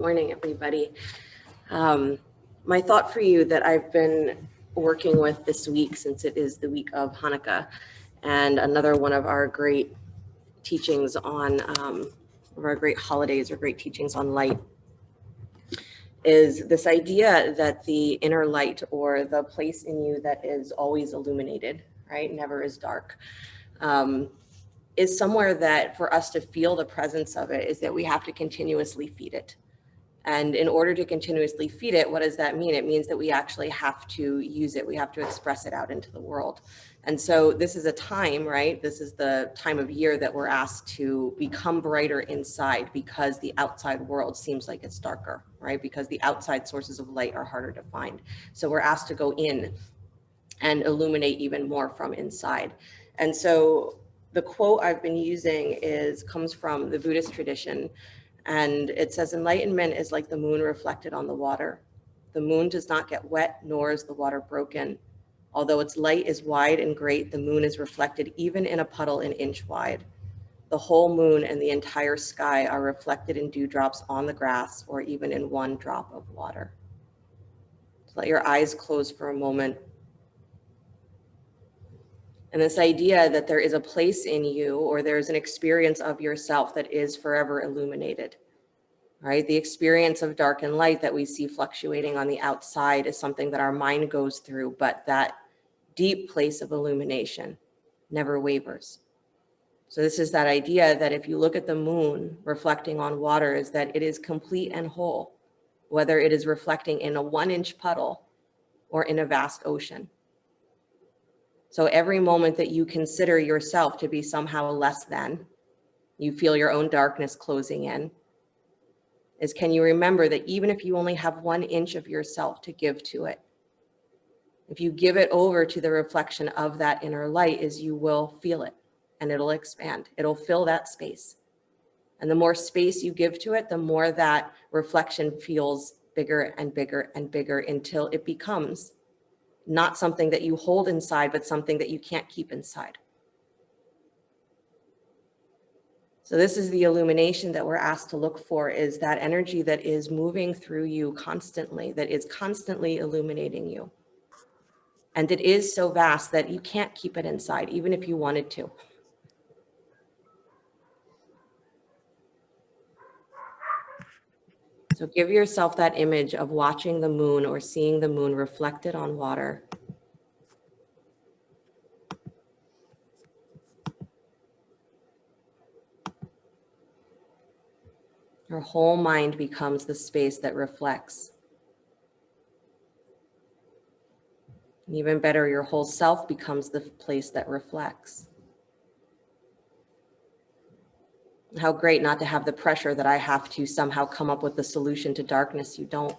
Morning, everybody. My thought for you that I've been working with this week, since it is the week of Hanukkah, and another one of our great teachings on, of our great holidays or great teachings on light, is this idea that the inner light, or the place in you that is always illuminated, right, never is dark, is somewhere that for us to feel the presence of it is that we have to continuously feed it. And in order to continuously feed it, what does that mean? It means that we actually have to use it. We have to express it out into the world. And so this is a time, right? This is the time of year that we're asked to become brighter inside, because the outside world seems like it's darker, right? Because the outside sources of light are harder to find. So we're asked to go in and illuminate even more from inside. And so the quote I've been using comes from the Buddhist tradition. And it says, enlightenment is like the moon reflected on the water. The moon does not get wet, nor is the water broken. Although its light is wide and great, the moon is reflected even in a puddle an inch wide. The whole moon and the entire sky are reflected in dewdrops on the grass, or even in one drop of water. So let your eyes close for a moment. And this idea that there is a place in you, or there's an experience of yourself that is forever illuminated. Right? The experience of dark and light that we see fluctuating on the outside is something that our mind goes through, but that deep place of illumination never wavers. So this is that idea that if you look at the moon reflecting on water, is that it is complete and whole, whether it is reflecting in a 1-inch puddle or in a vast ocean. So every moment that you consider yourself to be somehow less than, you feel your own darkness closing in, is can you remember that even if you only have 1 inch of yourself to give to it, if you give it over to the reflection of that inner light, is you will feel it and it'll expand. It'll fill that space. And the more space you give to it, the more that reflection feels bigger and bigger and bigger, until it becomes not something that you hold inside, but something that you can't keep inside. So this is the illumination that we're asked to look for, is that energy that is moving through you constantly, that is constantly illuminating you. And it is so vast that you can't keep it inside, even if you wanted to. So give yourself that image of watching the moon, or seeing the moon reflected on water. Your whole mind becomes the space that reflects. And even better, your whole self becomes the place that reflects. How great not to have the pressure that I have to somehow come up with the solution to darkness. You don't.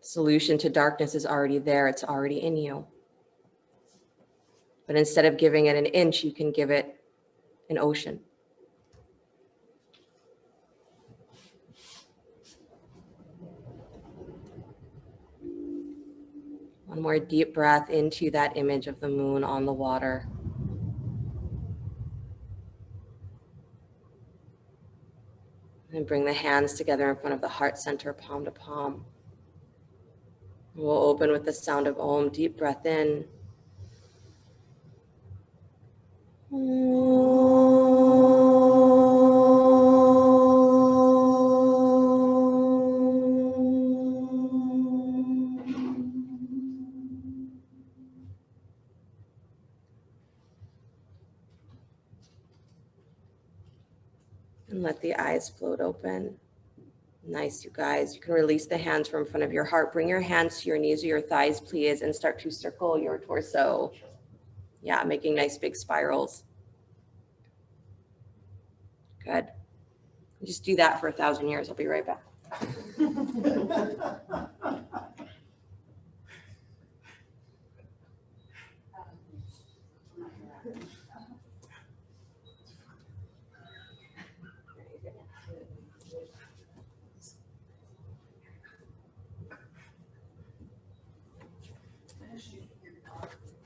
Solution to darkness is already there. It's already in you. But instead of giving it an inch, you can give it an ocean. One more deep breath into that image of the moon on the water. And bring the hands together in front of the heart center, palm to palm. We'll open with the sound of Om. Deep breath in. And let the eyes float open. Nice, you guys. You can release the hands from in front of your heart. Bring your hands to your knees or your thighs, please, and start to circle your torso. Yeah, making nice big spirals. Good. Just do that for 1,000 years. I'll be right back.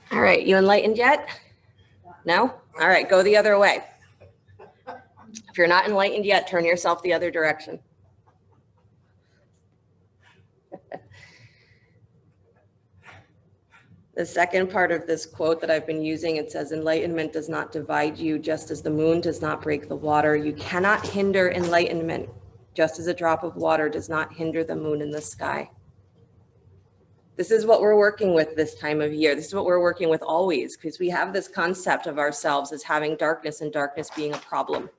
All right, you enlightened yet? No? All right, go the other way. If you're not enlightened yet, turn yourself the other direction. The second part of this quote that I've been using, it says, enlightenment does not divide you, just as the moon does not break the water. You cannot hinder enlightenment, just as a drop of water does not hinder the moon in the sky. This is what we're working with this time of year. This is what we're working with always, because we have this concept of ourselves as having darkness and darkness being a problem.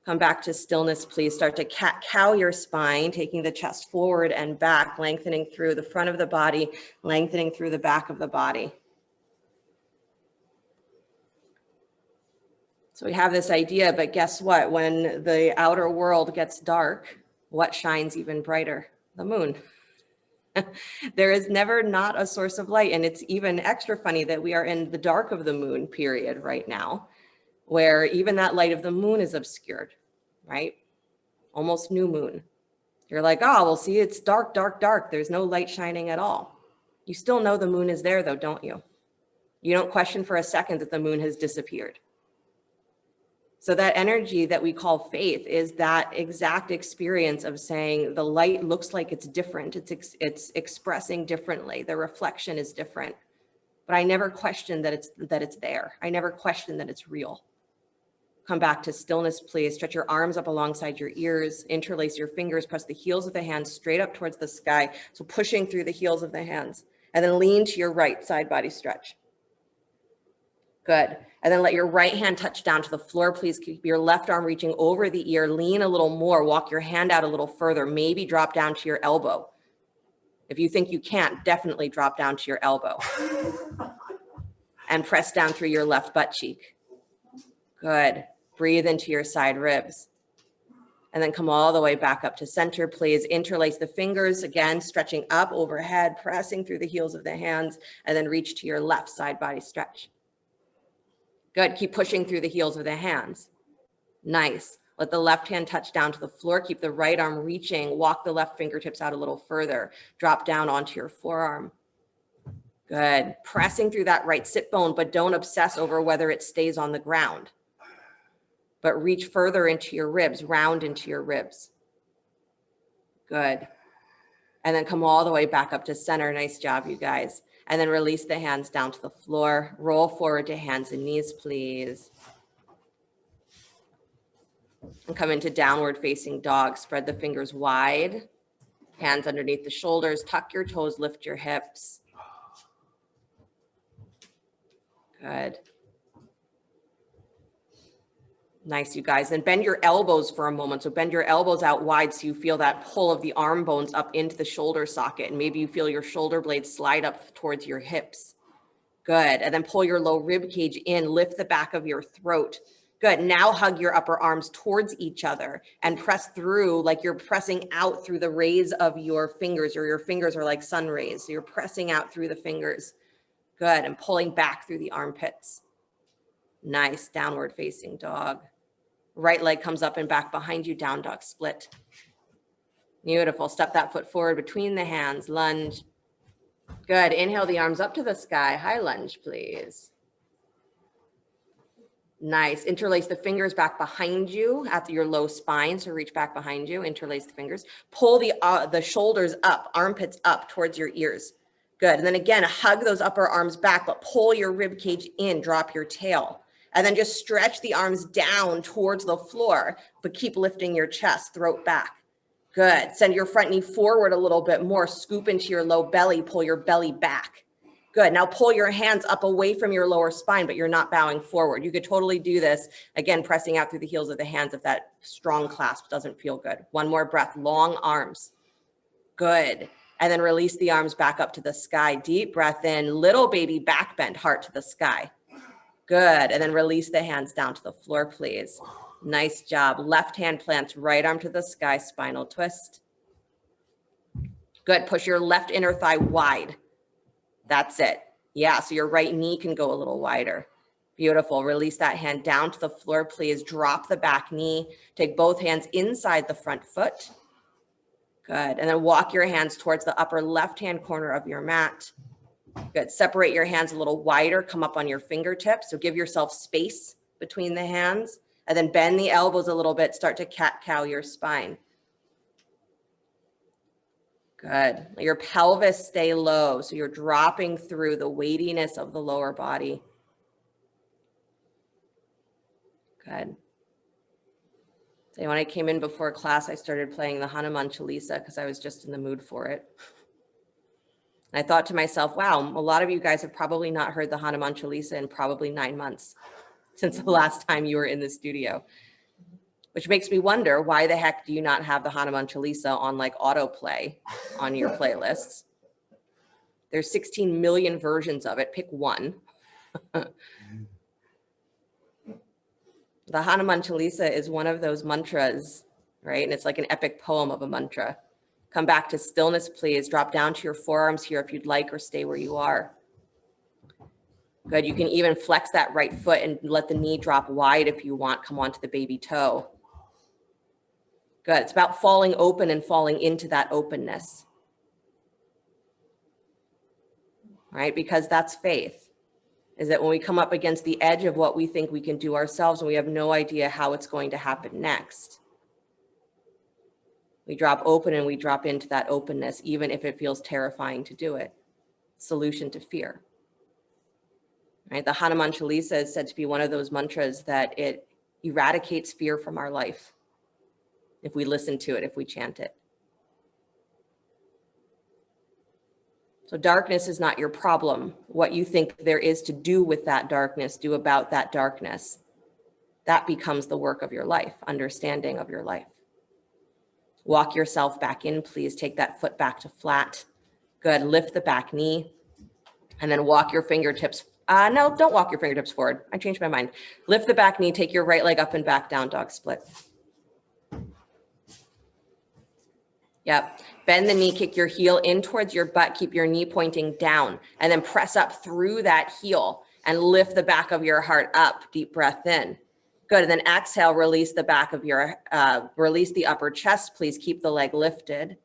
Come back to stillness, please. Start to cat-cow your spine, taking the chest forward and back, lengthening through the front of the body, lengthening through the back of the body. So we have this idea, but guess what? When the outer world gets dark, what shines even brighter? The moon. There is never not a source of light. And it's even extra funny that we are in the dark of the moon period right now, where even that light of the moon is obscured, right? Almost new moon. You're like, oh, well, see, it's dark, dark, dark. There's no light shining at all. You still know the moon is there though, don't you? You don't question for a second that the moon has disappeared. So that energy that we call faith is that exact experience of saying the light looks like it's different. It's expressing differently. The reflection is different, but I never question that it's there. I never question that it's real. Come back to stillness, please. Stretch your arms up alongside your ears, interlace your fingers, press the heels of the hands straight up towards the sky. So pushing through the heels of the hands, and then lean to your right, side body stretch. Good. And then let your right hand touch down to the floor. Please keep your left arm reaching over the ear. Lean a little more. Walk your hand out a little further. Maybe drop down to your elbow. If you think you can't, definitely drop down to your elbow. And press down through your left butt cheek. Good. Breathe into your side ribs. And then come all the way back up to center, please. Interlace the fingers, again, stretching up overhead, pressing through the heels of the hands, and then reach to your left side body stretch. Good. Keep pushing through the heels of the hands. Nice. Let the left hand touch down to the floor. Keep the right arm reaching. Walk the left fingertips out a little further. Drop down onto your forearm. Good. Pressing through that right sit bone, but don't obsess over whether it stays on the ground. But reach further into your ribs, round into your ribs. Good. And then come all the way back up to center. Nice job, you guys. And then release the hands down to the floor. Roll forward to hands and knees, please. And come into downward facing dog. Spread the fingers wide. Hands underneath the shoulders. Tuck your toes, lift your hips. Good. Nice, you guys. And bend your elbows for a moment. So bend your elbows out wide so you feel that pull of the arm bones up into the shoulder socket. And maybe you feel your shoulder blades slide up towards your hips. Good. And then pull your low rib cage in. Lift the back of your throat. Good. Now hug your upper arms towards each other and press through like you're pressing out through the rays of your fingers, or your fingers are like sun rays. So you're pressing out through the fingers. Good. And pulling back through the armpits. Nice. Downward facing dog. Right leg comes up and back behind you, down dog split. Beautiful. Step that foot forward between the hands, lunge. Good. Inhale the arms up to the sky. High lunge, please. Nice. Interlace the fingers back behind you at your low spine. So reach back behind you, interlace the fingers. Pull the shoulders up, armpits up towards your ears. Good. And then again, hug those upper arms back, but pull your rib cage in, drop your tail. And then just stretch the arms down towards the floor, but keep lifting your chest, throat back. Good. Send your front knee forward a little bit more. Scoop into your low belly, pull your belly back. Good. Now pull your hands up away from your lower spine, but you're not bowing forward. You could totally do this. Again, pressing out through the heels of the hands if that strong clasp doesn't feel good. One more breath, long arms. Good. And then release the arms back up to the sky. Deep breath in, little baby back bend, heart to the sky. Good. And then release the hands down to the floor, please. Nice job. Left hand plants, right arm to the sky, spinal twist. Good. Push your left inner thigh wide. That's it. Yeah. So your right knee can go a little wider. Beautiful. Release that hand down to the floor, please. Drop the back knee. Take both hands inside the front foot. Good. And then walk your hands towards the upper left-hand corner of your mat. Good. Separate your hands a little wider. Come up on your fingertips. So give yourself space between the hands, and then bend the elbows a little bit. Start to cat-cow your spine. Good. Let your pelvis stay low. So you're dropping through the weightiness of the lower body. Good. So when I came in before class, I started playing the Hanuman Chalisa because I was just in the mood for it. And I thought to myself, wow, a lot of you guys have probably not heard the Hanuman Chalisa in probably 9 months since the last time you were in the studio, which makes me wonder, why the heck do you not have the Hanuman Chalisa on like autoplay on your playlists? There's 16 million versions of it. Pick one. The Hanuman Chalisa is one of those mantras, right? And it's like an epic poem of a mantra. Come back to stillness, please. Drop down to your forearms here if you'd like, or stay where you are. Good. You can even flex that right foot and let the knee drop wide if you want. Come onto the baby toe. Good. It's about falling open and falling into that openness, right? Because that's faith. Is that when we come up against the edge of what we think we can do ourselves and we have no idea how it's going to happen next, we drop open and we drop into that openness, even if it feels terrifying to do it. Solution to fear. Right? The Hanuman Chalisa is said to be one of those mantras that it eradicates fear from our life if we listen to it, if we chant it. So darkness is not your problem. What you think there is to do with that darkness, do about that darkness. That becomes the work of your life, understanding of your life. Walk yourself back in, please. Take that foot back to flat. Good. Lift the back knee and then walk your fingertips. No, don't walk your fingertips forward. I changed my mind. Lift the back knee. Take your right leg up and back, down dog split. Yep. Bend the knee, kick your heel in towards your butt. Keep your knee pointing down and then press up through that heel and lift the back of your heart up. Deep breath in. Good. And then exhale, release the back of your, release the upper chest. Please keep the leg lifted.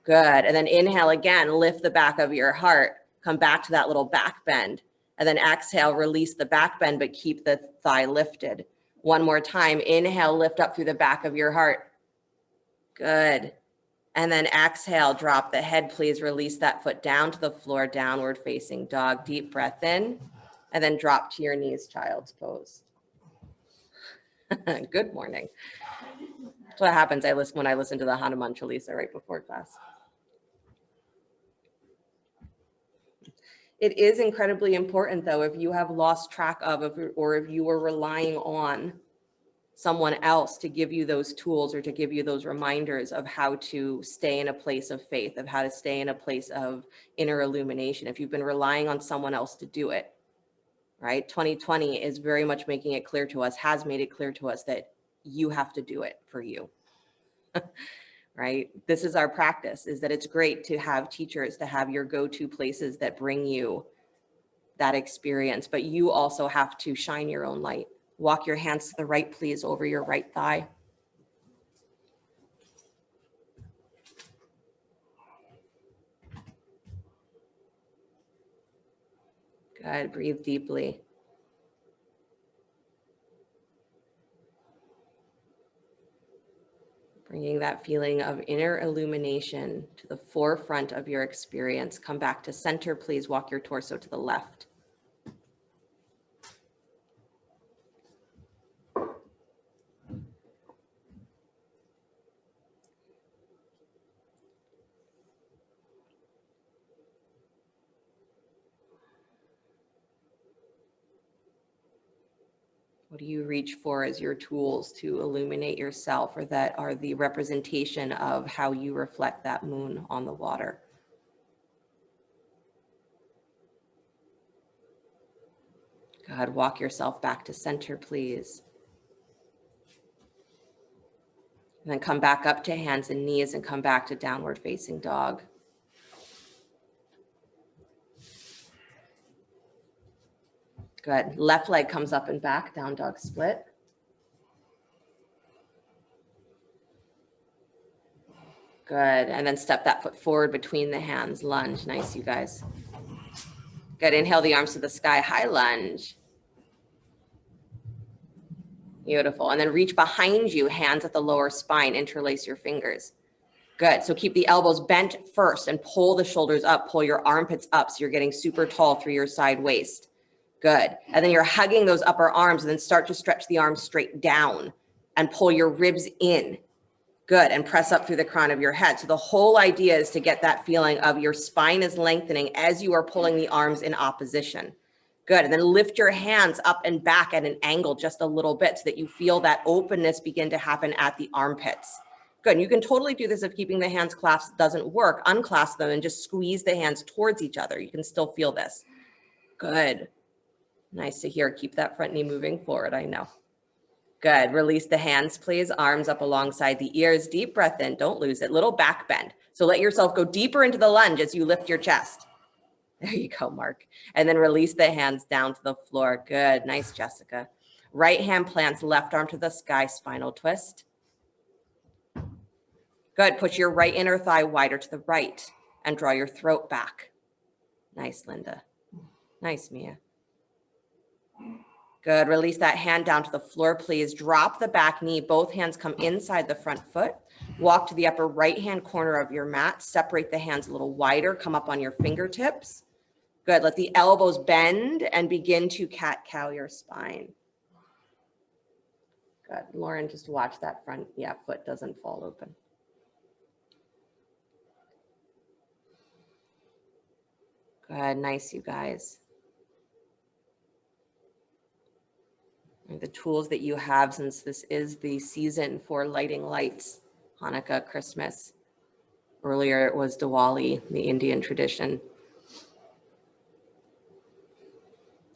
Good. And then inhale again, lift the back of your heart. Come back to that little back bend. And then exhale, release the back bend, but keep the thigh lifted. One more time. Inhale, lift up through the back of your heart. Good. And then exhale, drop the head, please. Release that foot down to the floor, downward facing dog. Deep breath in, and then drop to your knees, child's pose. Good morning. That's what happens when I listen to the Hanuman Chalisa right before class. It is incredibly important, though, if you have lost track of, or if you are relying on someone else to give you those tools or to give you those reminders of how to stay in a place of faith, of how to stay in a place of inner illumination. If you've been relying on someone else to do it, right? 2020 is very much making it clear to us, has made it clear to us that you have to do it for you, right? This is our practice, is that it's great to have teachers, to have your go-to places that bring you that experience, but you also have to shine your own light. Walk your hands to the right, please, over your right thigh. Good. Breathe deeply. Bringing that feeling of inner illumination to the forefront of your experience. Come back to center, please. Walk your torso to the left. What do you reach for as your tools to illuminate yourself, or that are the representation of how you reflect that moon on the water? God, walk yourself back to center, please. And then come back up to hands and knees and come back to downward facing dog. Good. Left leg comes up and back, down dog split. Good. And then step that foot forward between the hands, lunge. Nice, you guys. Good. Inhale the arms to the sky, high lunge. Beautiful. And then reach behind you, hands at the lower spine, interlace your fingers. Good. So keep the elbows bent first and pull the shoulders up, pull your armpits up so you're getting super tall through your side waist. Good. And then you're hugging those upper arms and then start to stretch the arms straight down and pull your ribs in. Good. And press up through the crown of your head. So the whole idea is to get that feeling of your spine is lengthening as you are pulling the arms in opposition. Good. And then lift your hands up and back at an angle just a little bit so that you feel that openness begin to happen at the armpits. Good. And you can totally do this if keeping the hands clasped doesn't work. Unclasp them and just squeeze the hands towards each other. You can still feel this. Good. Nice to hear. Keep that front knee moving forward. I know. Good. Release the hands, please. Arms up alongside the ears. Deep breath in. Don't lose it. Little back bend. So let yourself go deeper into the lunge as you lift your chest. There you go, Mark. And then release the hands down to the floor. Good. Nice, Jessica. Right hand plants, left arm to the sky, spinal twist. Good. Push your right inner thigh wider to the right and draw your throat back. Nice, Linda. Nice, Mia. Good. Release that hand down to the floor, please. Drop the back knee. Both hands come inside the front foot. Walk to the upper right-hand corner of your mat. Separate the hands a little wider. Come up on your fingertips. Good. Let the elbows bend and begin to cat-cow your spine. Good. Lauren, just watch that front foot doesn't fall open. Good. Nice, you guys. The tools that you have, since this is the season for lighting lights, Hanukkah, Christmas. Earlier it was Diwali, the Indian tradition.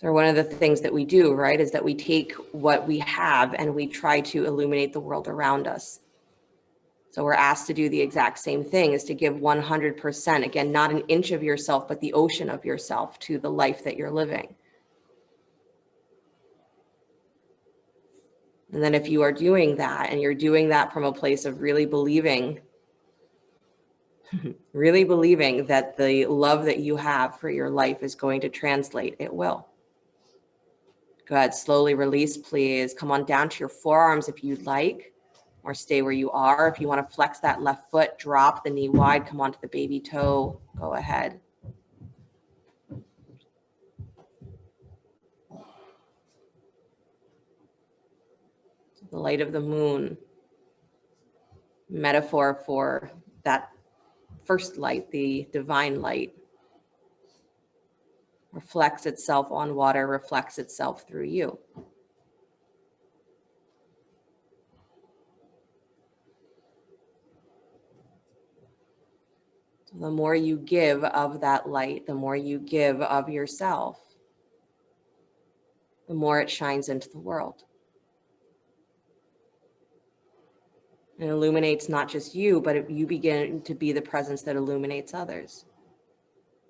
So one of the things that we do, right, is that we take what we have and we try to illuminate the world around us. So we're asked to do the exact same thing, is to give 100%, again, not an inch of yourself, but the ocean of yourself to the life that you're living. And then if you are doing that and you're doing that from a place of really believing that the love that you have for your life is going to translate, it will. Good. Slowly release, please. Come on down to your forearms if you'd like, or stay where you are. If you want to flex that left foot, drop the knee wide, come onto the baby toe. Go ahead. The light of the moon, metaphor for that first light, the divine light, reflects itself on water, reflects itself through you. So the more you give of that light, the more you give of yourself, the more it shines into the world. It illuminates not just you, but you begin to be the presence that illuminates others.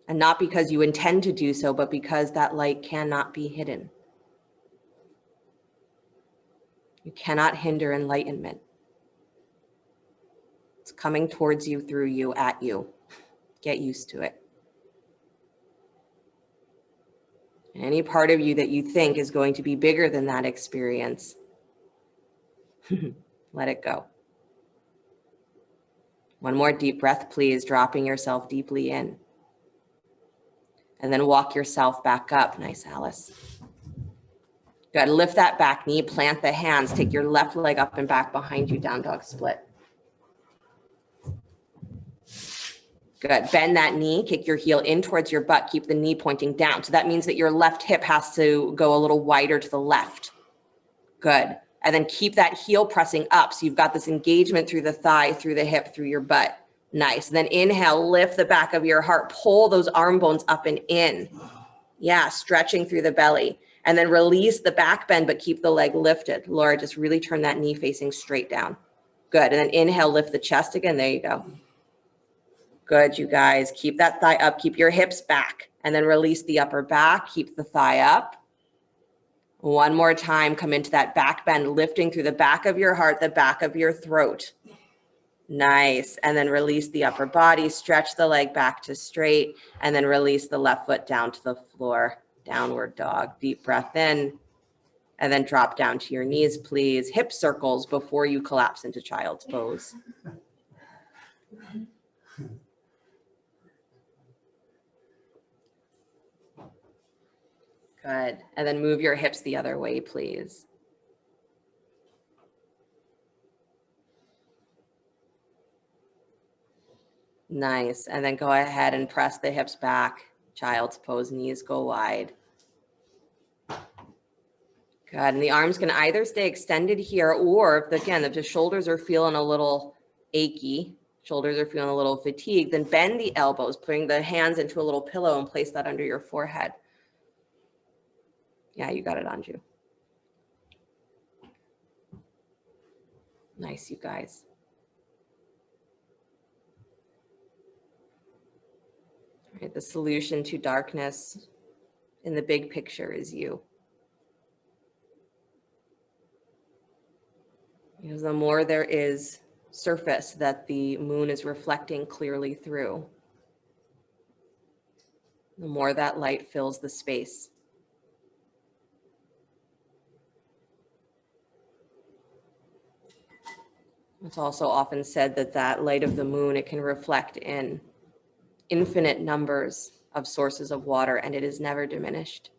And not because you intend to do so, but because that light cannot be hidden. You cannot hinder enlightenment. It's coming towards you, through you, at you. Get used to it. Any part of you that you think is going to be bigger than that experience, let it go. One more deep breath, please, dropping yourself deeply in. And then walk yourself back up. Nice, Alice. Good. Lift that back knee, plant the hands, take your left leg up and back behind you, down dog split. Good. Bend that knee, kick your heel in towards your butt, keep the knee pointing down. So that means that your left hip has to go a little wider to the left. Good. And then keep that heel pressing up. So you've got this engagement through the thigh, through the hip, through your butt. Nice. And then inhale, lift the back of your heart, pull those arm bones up and in. Yeah, stretching through the belly. And then release the back bend, but keep the leg lifted. Laura, just really turn that knee facing straight down. Good. And then inhale, lift the chest again. There you go. Good, you guys. Keep that thigh up. Keep your hips back. And then release the upper back. Keep the thigh up. One more time. Come into that back bend, lifting through the back of your heart, the back of your throat. Nice. And then release the upper body, stretch the leg back to straight, and then release the left foot down to the floor. Downward dog. Deep breath in, and then drop down to your knees, please. Hip circles before you collapse into child's pose. Good. And then move your hips the other way, please. Nice. And then go ahead and press the hips back. Child's pose, knees go wide. Good. And the arms can either stay extended here, or if the shoulders are feeling a little achy, shoulders are feeling a little fatigued, then bend the elbows, putting the hands into a little pillow and place that under your forehead. Yeah, you got it, Anju. Nice, you guys. All right, the solution to darkness in the big picture is you. Because the more there is surface that the moon is reflecting clearly through, the more that light fills the space. It's also often said that that light of the moon, it can reflect in infinite numbers of sources of water, and it is never diminished.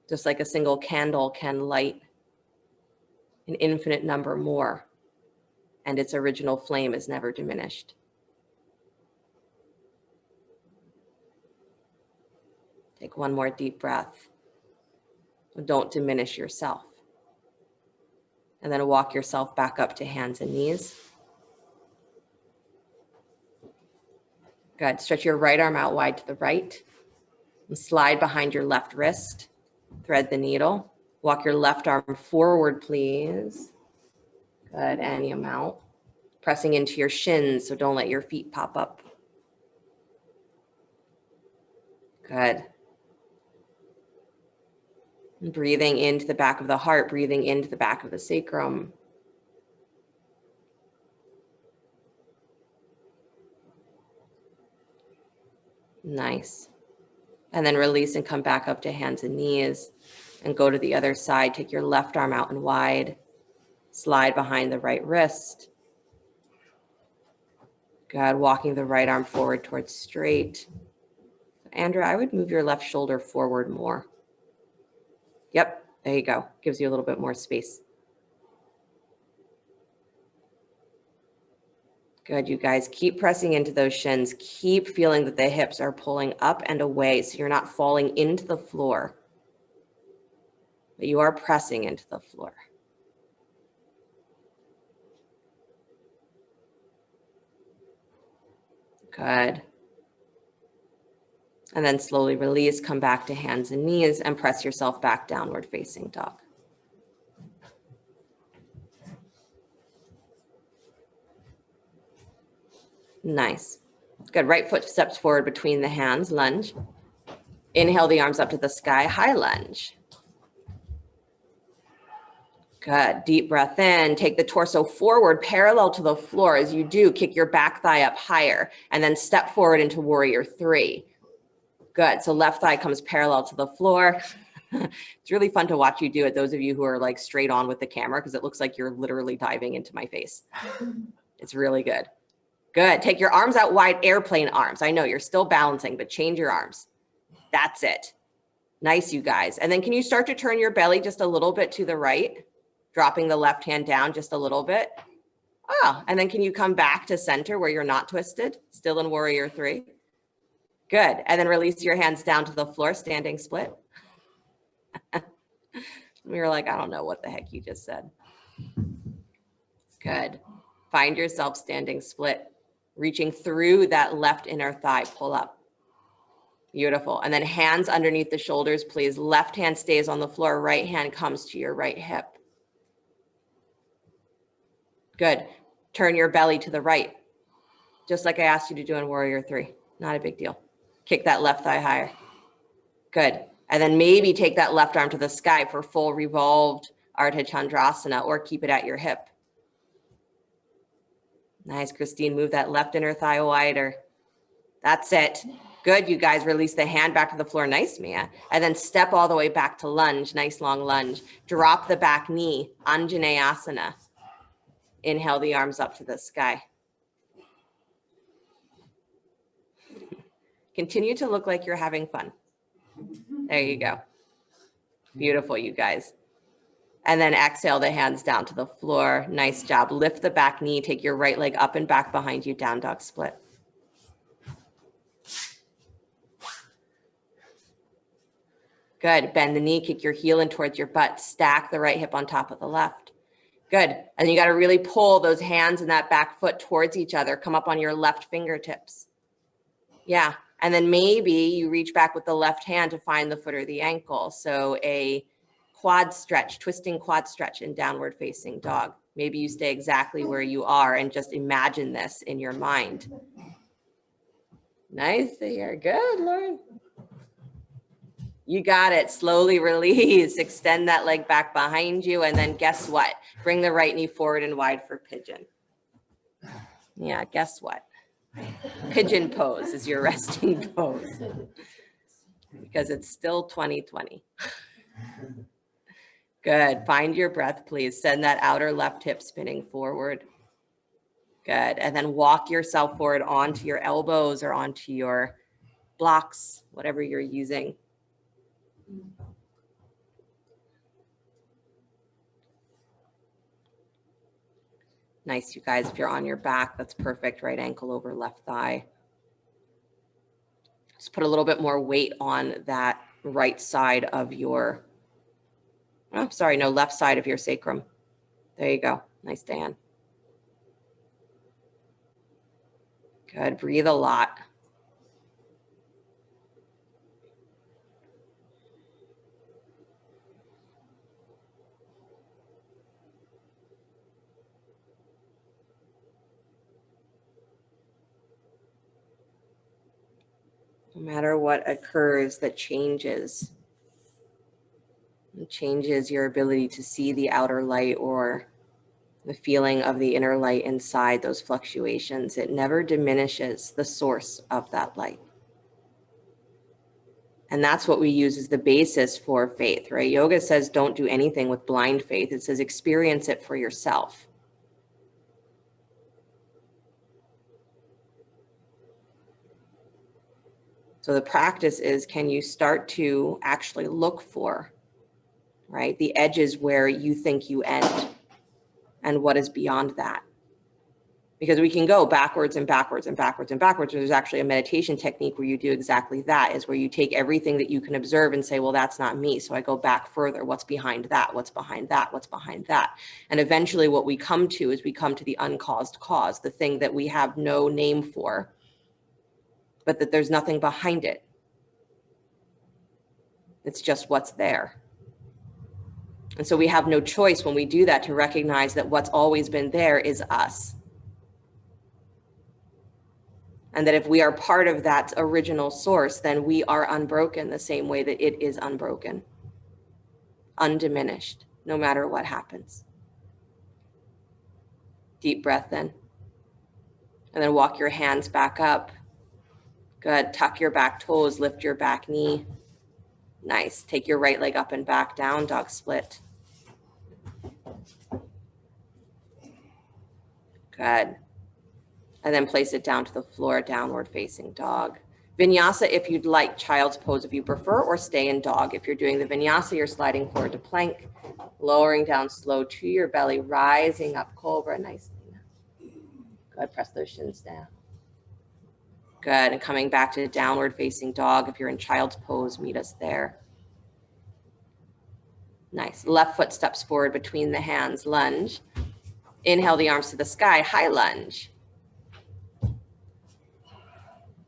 Just like a single candle can light an infinite number more, and its original flame is never diminished. Take one more deep breath. Don't diminish yourself. And then walk yourself back up to hands and knees. Good. Stretch your right arm out wide to the right. And slide behind your left wrist. Thread the needle. Walk your left arm forward, please. Good. Any amount. Pressing into your shins, so don't let your feet pop up. Good. And breathing into the back of the heart, breathing into the back of the sacrum. Nice. And then release and come back up to hands and knees and go to the other side. Take your left arm out and wide. Slide behind the right wrist. Good. Walking the right arm forward towards straight. Andrea, I would move your left shoulder forward more. Yep. There you go. Gives you a little bit more space. Good, you guys. Keep pressing into those shins. Keep feeling that the hips are pulling up and away so you're not falling into the floor, but you are pressing into the floor. Good. And then slowly release, come back to hands and knees and press yourself back downward facing dog. Nice. Good. Right foot steps forward between the hands, lunge. Inhale the arms up to the sky, high lunge. Good. Deep breath in. Take the torso forward, parallel to the floor. As you do, kick your back thigh up higher and then step forward into warrior three. Good. So left thigh comes parallel to the floor. It's really fun to watch you do it. Those of you who are like straight on with the camera, because it looks like you're literally diving into my face. It's really good. Good. Take your arms out wide, airplane arms. I know you're still balancing, but change your arms. That's it. Nice, you guys. And then can you start to turn your belly just a little bit to the right, dropping the left hand down just a little bit? Oh, and then can you come back to center where you're not twisted, still in warrior three? Good. And then release your hands down to the floor, standing split. We were like, I don't know what the heck you just said. Good. Find yourself standing split, reaching through that left inner thigh, pull up. Beautiful. And then hands underneath the shoulders, please. Left hand stays on the floor, right hand comes to your right hip. Good. Turn your belly to the right, just like I asked you to do in warrior three. Not a big deal. Kick that left thigh higher. Good. And then maybe take that left arm to the sky for full revolved Ardha Chandrasana, or keep it at your hip. Nice, Christine. Move that left inner thigh wider. That's it. Good, you guys. Release the hand back to the floor. Nice, Mia. And then step all the way back to lunge. Nice long lunge. Drop the back knee. Anjaneyasana. Inhale the arms up to the sky. Continue to look like you're having fun. There you go. Beautiful, you guys. And then exhale the hands down to the floor. Nice job. Lift the back knee. Take your right leg up and back behind you. Down dog split. Good. Bend the knee. Kick your heel in towards your butt. Stack the right hip on top of the left. Good. And you got to really pull those hands and that back foot towards each other. Come up on your left fingertips. Yeah. And then maybe you reach back with the left hand to find the foot or the ankle. So a quad stretch, twisting quad stretch in downward facing dog. Maybe you stay exactly where you are and just imagine this in your mind. Nice here. Good, Lauren. You got it. Slowly release. Extend that leg back behind you. And then guess what? Bring the right knee forward and wide for pigeon. Yeah, guess what? Pigeon pose is your resting pose because it's still 2020. Good. Find your breath, please. Send that outer left hip spinning forward. Good. And then walk yourself forward onto your elbows or onto your blocks, whatever you're using. Nice, you guys. If you're on your back, that's perfect. Right ankle over left thigh. Just put a little bit more weight on that right side of your, oh, sorry, no, left side of your sacrum. There you go. Nice, Dan. Good. Breathe a lot. No matter what occurs that changes, it changes your ability to see the outer light or the feeling of the inner light inside those fluctuations. It never diminishes the source of that light. And that's what we use as the basis for faith, right? Yoga says don't do anything with blind faith. It says experience it for yourself. So the practice is, can you start to actually look for, right, the edges where you think you end and what is beyond that? Because we can go backwards and backwards and backwards and backwards. There's actually a meditation technique where you do exactly that, is where you take everything that you can observe and say, well, that's not me. So I go back further. What's behind that? What's behind that? What's behind that? And eventually what we come to is we come to the uncaused cause, the thing that we have no name for, but that there's nothing behind it. It's just what's there. And so we have no choice when we do that to recognize that what's always been there is us. And that if we are part of that original source, then we are unbroken the same way that it is unbroken, undiminished, no matter what happens. Deep breath in. And then walk your hands back up. Good. Tuck your back toes, lift your back knee. Nice. Take your right leg up and back, down dog split. Good. And then place it down to the floor, downward facing dog. Vinyasa if you'd like, child's pose if you prefer, or stay in dog. If you're doing the vinyasa, you're sliding forward to plank, lowering down slow to your belly, rising up cobra nicely. Good. Press those shins down. Good. And coming back to downward facing dog. If you're in child's pose, meet us there. Nice. Left foot steps forward between the hands, lunge. Inhale the arms to the sky, high lunge.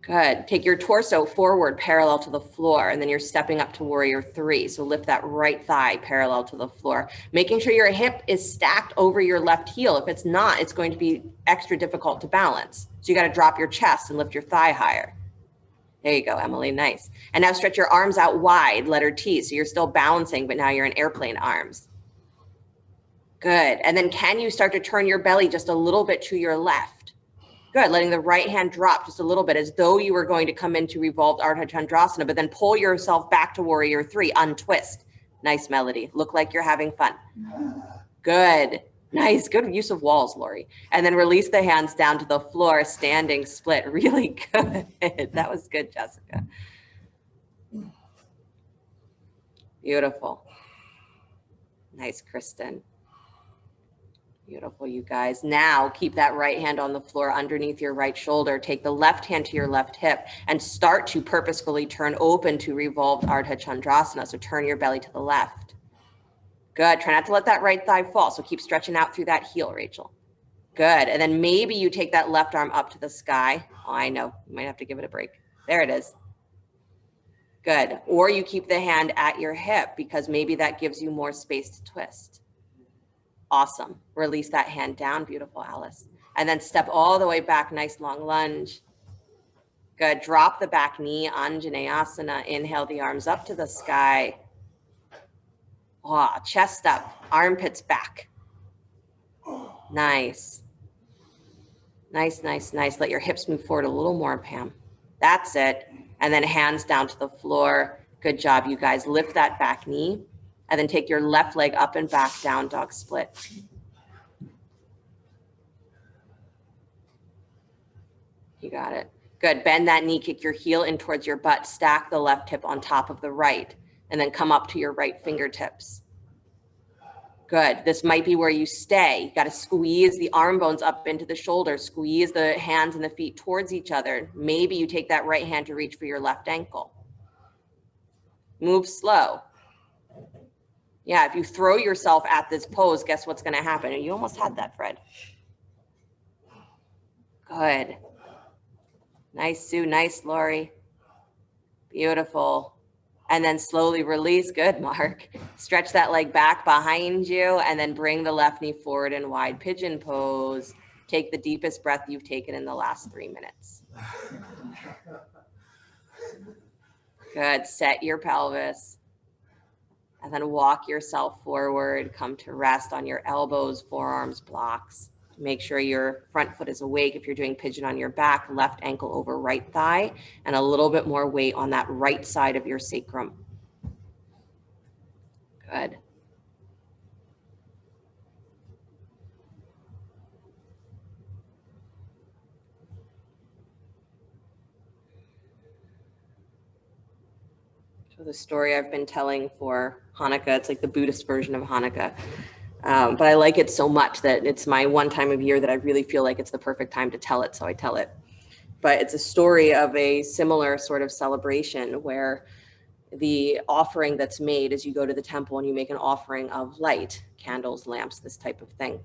Good. Take your torso forward parallel to the floor, and then you're stepping up to warrior three. So lift that right thigh parallel to the floor, making sure your hip is stacked over your left heel. If it's not, it's going to be extra difficult to balance. So you got to drop your chest and lift your thigh higher. There you go, Emily. Nice. And now stretch your arms out wide, letter T. So you're still balancing, but now you're in airplane arms. Good. And then can you start to turn your belly just a little bit to your left? Good, letting the right hand drop just a little bit as though you were going to come into revolved Ardha Chandrasana, but then pull yourself back to warrior three, untwist. Nice melody. Look like you're having fun. Good. Nice. Good use of walls, Lori. And then release the hands down to the floor, standing split. Really good. That was good, Jessica. Beautiful. Nice, Kristen. Beautiful, you guys. Now keep that right hand on the floor underneath your right shoulder. Take the left hand to your left hip and start to purposefully turn open to revolved Ardha Chandrasana. So turn your belly to the left. Good. Try not to let that right thigh fall. So keep stretching out through that heel, Rachel. Good. And then maybe you take that left arm up to the sky. Oh, I know. You might have to give it a break. There it is. Good. Or you keep the hand at your hip because maybe that gives you more space to twist. Awesome. Release that hand down. Beautiful, Alice. And then step all the way back. Nice long lunge. Good. Drop the back knee, Anjaneyasana. Inhale the arms up to the sky. Oh, chest up, armpits back. Nice. Nice, nice, nice. Let your hips move forward a little more, Pam. That's it. And then hands down to the floor. Good job, you guys. Lift that back knee. And then take your left leg up and back, down dog split. You got it. Good. Bend that knee, kick your heel in towards your butt, stack the left hip on top of the right, and then come up to your right fingertips. Good. This might be where you stay. You got to squeeze the arm bones up into the shoulders, squeeze the hands and the feet towards each other. Maybe you take that right hand to reach for your left ankle. Move slow. Yeah, if you throw yourself at this pose, guess what's going to happen? And you almost had that, Fred. Good. Nice, Sue. Nice, Lori. Beautiful. And then slowly release. Good, Mark. Stretch that leg back behind you and then bring the left knee forward in wide pigeon pose. Take the deepest breath you've taken in the last 3 minutes. Good. Set your pelvis. And then walk yourself forward. Come to rest on your elbows, forearms, blocks. Make sure your front foot is awake. If you're doing pigeon on your back, left ankle over right thigh, and a little bit more weight on that right side of your sacrum. Good. So the story I've been telling for Hanukkah, it's like the Buddhist version of Hanukkah. But I like it so much that it's my one time of year that I really feel like it's the perfect time to tell it, so I tell it. But it's a story of a similar sort of celebration where the offering that's made is you go to the temple and you make an offering of light, candles, lamps, this type of thing.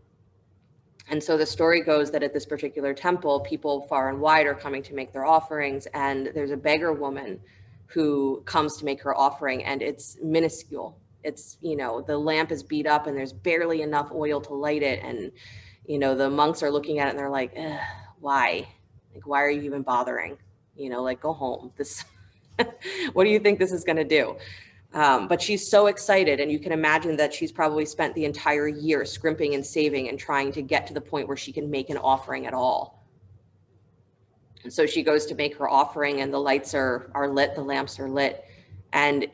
And so the story goes that at this particular temple, people far and wide are coming to make their offerings, and there's a beggar woman who comes to make her offering, and it's minuscule. It's, you know, the lamp is beat up and there's barely enough oil to light it. And, you know, the monks are looking at it and they're like, why? Like, why are you even bothering? You know, like, go home. This, what do you think this is going to do? But she's so excited. And you can imagine that she's probably spent the entire year scrimping and saving and trying to get to the point where she can make an offering at all. And so she goes to make her offering and the lights are lit, the lamps are lit. And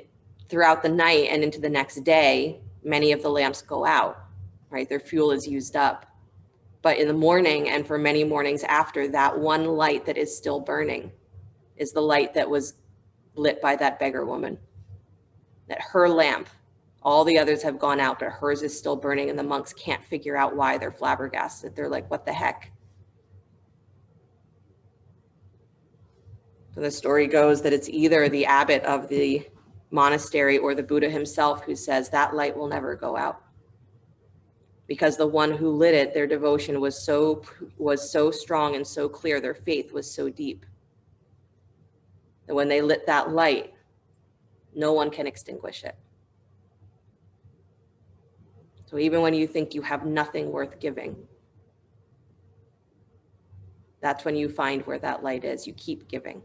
throughout the night and into the next day, many of the lamps go out, right? Their fuel is used up. But in the morning and for many mornings after, that one light that is still burning is the light that was lit by that beggar woman. That her lamp, all the others have gone out, but hers is still burning, and the monks can't figure out why. They're flabbergasted. They're like, what the heck? So the story goes that it's either the abbot of the monastery or the Buddha himself who says that light will never go out. Because the one who lit it, their devotion was so strong and so clear, their faith was so deep, that when they lit that light, no one can extinguish it. So even when you think you have nothing worth giving, that's when you find where that light is. You keep giving.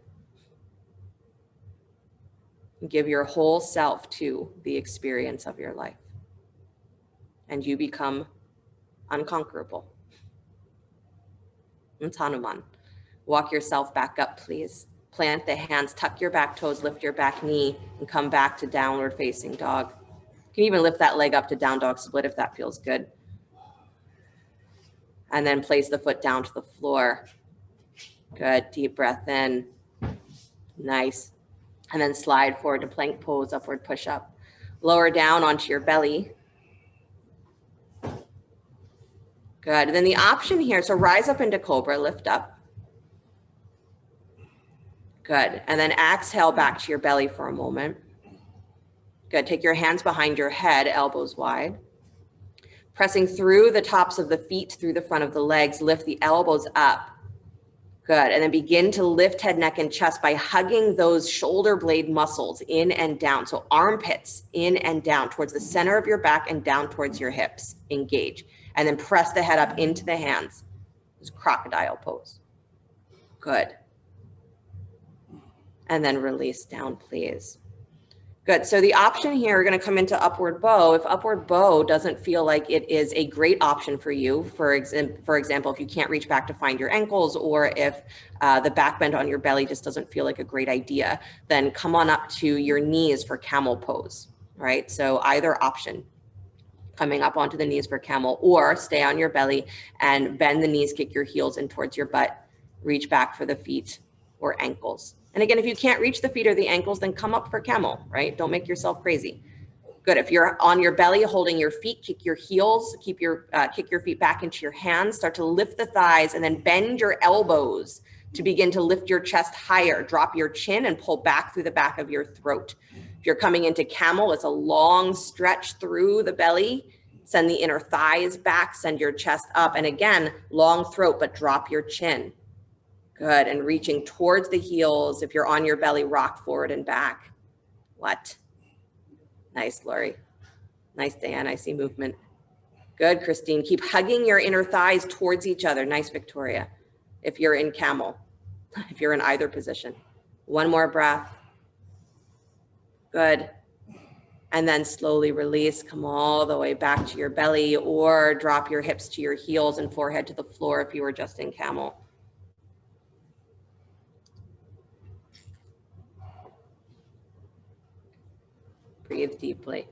You give your whole self to the experience of your life, and you become unconquerable. It's Hanuman. Walk yourself back up, please. Plant the hands, tuck your back toes, lift your back knee, and come back to downward facing dog. You can even lift that leg up to down dog split if that feels good. And then place the foot down to the floor. Good, deep breath in. Nice. And then slide forward to plank pose, upward push up. Lower down onto your belly. Good, and then the option here, so rise up into cobra, lift up. Good, and then exhale back to your belly for a moment. Good, take your hands behind your head, elbows wide. Pressing through the tops of the feet, through the front of the legs, lift the elbows up. Good, and then begin to lift head, neck, and chest by hugging those shoulder blade muscles in and down. So armpits in and down towards the center of your back and down towards your hips. Engage, and then press the head up into the hands. This crocodile pose. Good. And then release down, please. Good. So the option here, we're going to come into upward bow. If upward bow doesn't feel like it is a great option for you, for example, if you can't reach back to find your ankles, or if the back bend on your belly just doesn't feel like a great idea, then come on up to your knees for camel pose, right? So either option, coming up onto the knees for camel, or stay on your belly and bend the knees, kick your heels in towards your butt, reach back for the feet or ankles. And again, if you can't reach the feet or the ankles, then come up for camel, right? Don't make yourself crazy. Good. If you're on your belly, holding your feet, kick your heels, kick your feet back into your hands, start to lift the thighs, and then bend your elbows to begin to lift your chest higher. Drop your chin and pull back through the back of your throat. If you're coming into camel, it's a long stretch through the belly. Send the inner thighs back, send your chest up. And again, long throat, but drop your chin. Good, and reaching towards the heels. If you're on your belly, rock forward and back. What? Nice, Lori. Nice, Dan, I see movement. Good, Christine. Keep hugging your inner thighs towards each other. Nice, Victoria. If you're in camel, if you're in either position. One more breath. Good. And then slowly release. Come all the way back to your belly, or drop your hips to your heels and forehead to the floor if you were just in camel. Breathe deeply.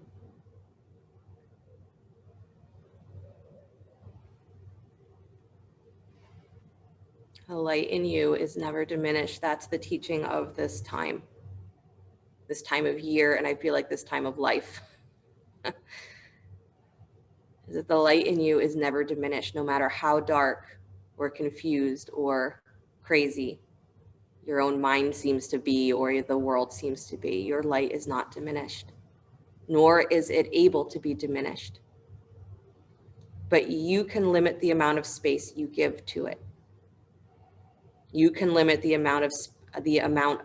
The light in you is never diminished. That's the teaching of this time of year, and I feel like this time of life. Is that the light in you is never diminished, no matter how dark or confused or crazy your own mind seems to be, or the world seems to be. Your light is not diminished, nor is it able to be diminished. But you can limit the amount of space you give to it. You can limit the amount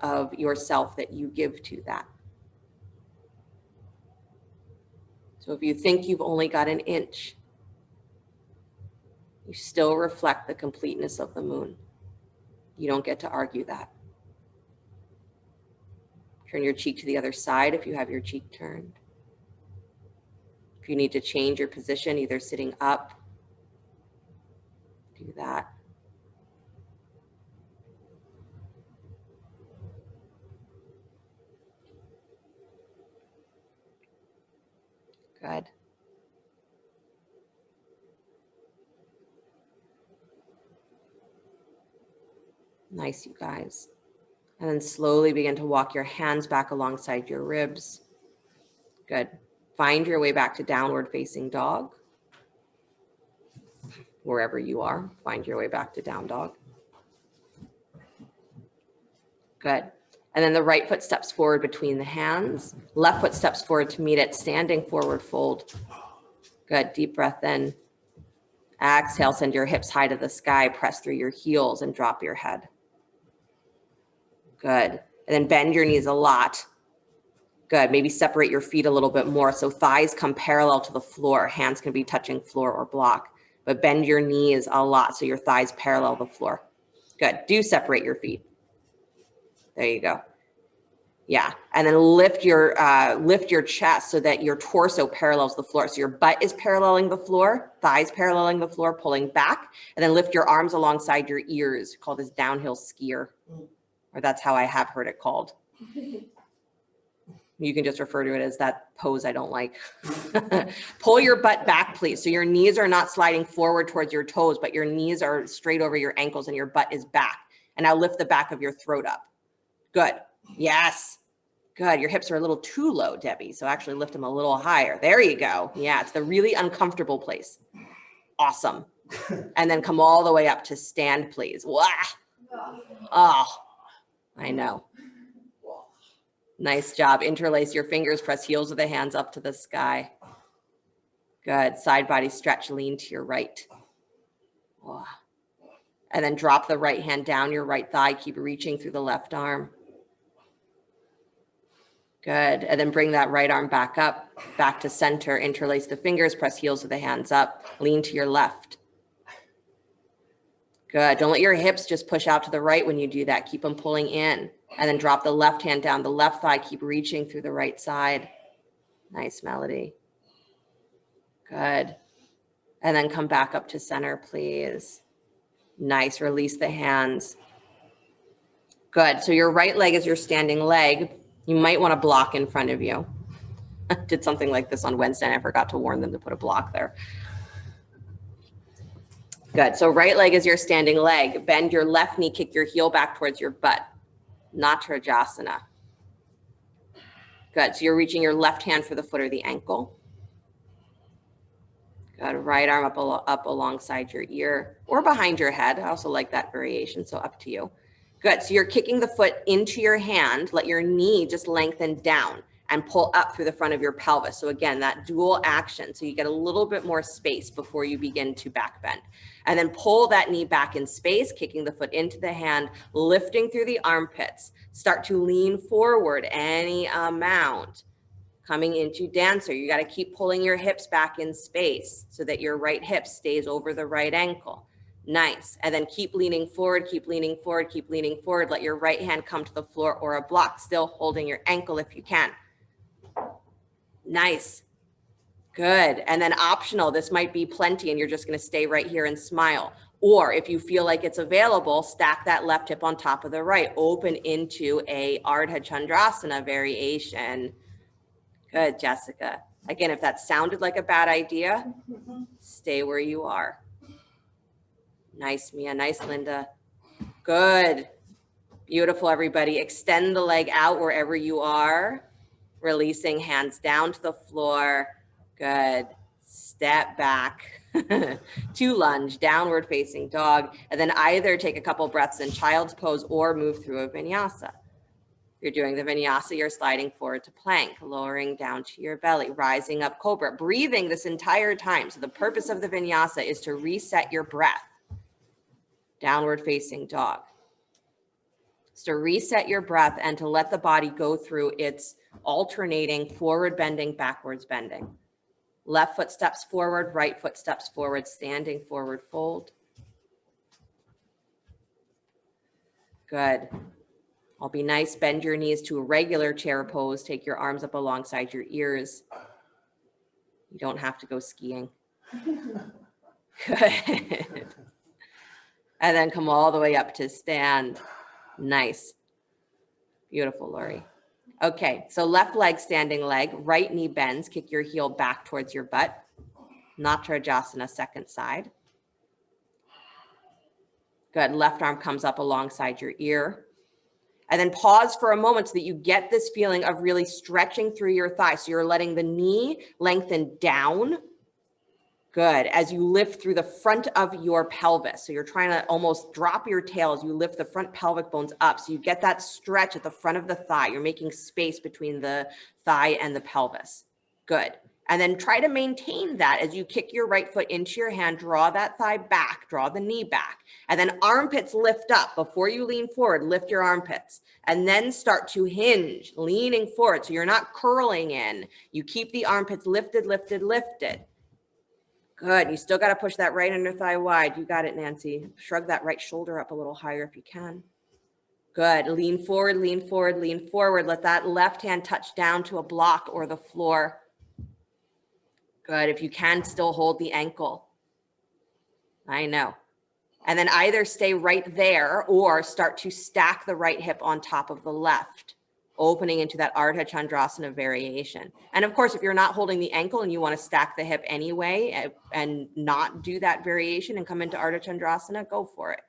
of yourself that you give to that. So if you think you've only got an inch, you still reflect the completeness of the moon. You don't get to argue that. Turn your cheek to the other side if you have your cheek turned. If you need to change your position, either sitting up, do that. Good. Nice, you guys. And then slowly begin to walk your hands back alongside your ribs. Good. Find your way back to downward facing dog. Wherever you are, find your way back to down dog. Good. And then the right foot steps forward between the hands. Left foot steps forward to meet it, standing forward fold. Good. Deep breath in. Exhale, send your hips high to the sky, press through your heels and drop your head. Good. And then bend your knees a lot. Good. Maybe separate your feet a little bit more so thighs come parallel to the floor. Hands can be touching floor or block, but bend your knees a lot so your thighs parallel the floor. Good. Do separate your feet. There you go. Yeah. And then lift your chest so that your torso parallels the floor. So your butt is paralleling the floor, thighs paralleling the floor, pulling back, and then lift your arms alongside your ears. Called this downhill skier, or that's how I have heard it called. You can just refer to it as that pose I don't like. Pull your butt back, please. So your knees are not sliding forward towards your toes, but your knees are straight over your ankles and your butt is back. And now lift the back of your throat up. Good. Yes. Good. Your hips are a little too low, Debbie. So actually lift them a little higher. There you go. Yeah, it's the really uncomfortable place. Awesome. And then come all the way up to stand, please. Wow. Oh, I know. Nice job. Interlace your fingers, press heels of the hands up to the sky. Good. Side body stretch, lean to your right. Wow. And then drop the right hand down your right thigh. Keep reaching through the left arm. Good. And then bring that right arm back up, back to center. Interlace the fingers, press heels of the hands up, lean to your left. Good. Don't let your hips just push out to the right when you do that. Keep them pulling in. And then drop the left hand down the left thigh. Keep reaching through the right side. Nice, Melody. Good. And then come back up to center, please. Nice. Release the hands. Good. So your right leg is your standing leg. You might want to block in front of you. I did something like this on Wednesday and I forgot to warn them to put a block there. Good. So right leg is your standing leg. Bend your left knee, kick your heel back towards your butt. Natarajasana. Good. So you're reaching your left hand for the foot or the ankle. Good. Right arm up alongside your ear or behind your head. I also like that variation, so up to you. Good. So you're kicking the foot into your hand. Let your knee just lengthen down and pull up through the front of your pelvis. So again, that dual action. So you get a little bit more space before you begin to back bend. And then pull that knee back in space, kicking the foot into the hand, lifting through the armpits. Start to lean forward any amount. Coming into dancer, you got to keep pulling your hips back in space so that your right hip stays over the right ankle. Nice. And then keep leaning forward, keep leaning forward, keep leaning forward. Let your right hand come to the floor or a block, still holding your ankle if you can. Nice. Good. And then optional, this might be plenty and you're just going to stay right here and smile. Or if you feel like it's available, stack that left hip on top of the right, open into a Ardha Chandrasana variation. Good, Jessica. Again, if that sounded like a bad idea, stay where you are. Nice, Mia. Nice, Linda. Good. Beautiful, everybody. Extend the leg out wherever you are. Releasing hands down to the floor. Good. Step back to lunge, downward facing dog. And then either take a couple breaths in child's pose or move through a vinyasa. You're doing the vinyasa, you're sliding forward to plank, lowering down to your belly, rising up cobra, breathing this entire time. So the purpose of the vinyasa is to reset your breath. Downward facing dog. So to reset your breath and to let the body go through its alternating forward bending, backwards bending. Left foot steps forward, right foot steps forward, standing forward fold. Good. I'll be nice. Bend your knees to a regular chair pose. Take your arms up alongside your ears. You don't have to go skiing. Good. And then come all the way up to stand. Nice. Beautiful, Lori. Okay, so left leg, standing leg, right knee bends. Kick your heel back towards your butt. Natarajasana, second side. Good. Left arm comes up alongside your ear. And then pause for a moment so that you get this feeling of really stretching through your thigh. So you're letting the knee lengthen down. Good. As you lift through the front of your pelvis. So you're trying to almost drop your tail as you lift the front pelvic bones up. So you get that stretch at the front of the thigh. You're making space between the thigh and the pelvis. Good. And then try to maintain that as you kick your right foot into your hand, draw that thigh back, draw the knee back, and then armpits lift up. Before you lean forward, lift your armpits, and then start to hinge, leaning forward. So you're not curling in. You keep the armpits lifted, lifted, lifted. Good. You still got to push that right under thigh wide. You got it, Nancy. Shrug that right shoulder up a little higher if you can. Good. Lean forward, lean forward, lean forward. Let that left hand touch down to a block or the floor. Good. If you can, still hold the ankle. I know. And then either stay right there or start to stack the right hip on top of the left, opening into that Ardha Chandrasana variation. And of course, if you're not holding the ankle and you want to stack the hip anyway and not do that variation and come into Ardha Chandrasana, go for it.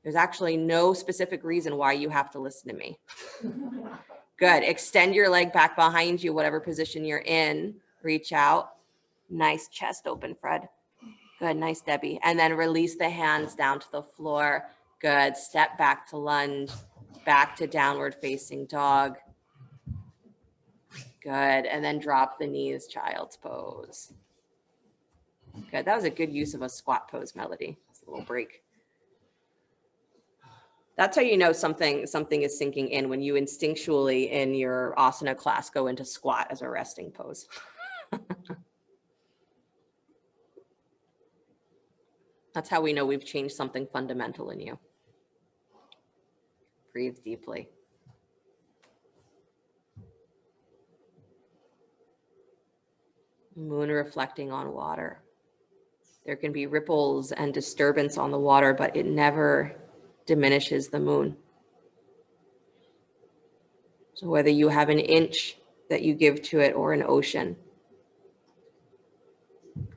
There's actually no specific reason why you have to listen to me. Good. Extend your leg back behind you, whatever position you're in. Reach out. Nice chest open, Fred. Good. Nice, Debbie. And then release the hands down to the floor. Good. Step back to lunge, back to downward facing dog. Good. And then drop the knees, child's pose. Good. That was a good use of a squat pose, Melody. It's a little break. That's how you know something is sinking in, when you instinctually in your asana class go into squat as a resting pose. That's how we know we've changed something fundamental in you. Breathe deeply. Moon reflecting on water. There can be ripples and disturbance on the water, but it never diminishes the moon. So whether you have an inch that you give to it or an ocean,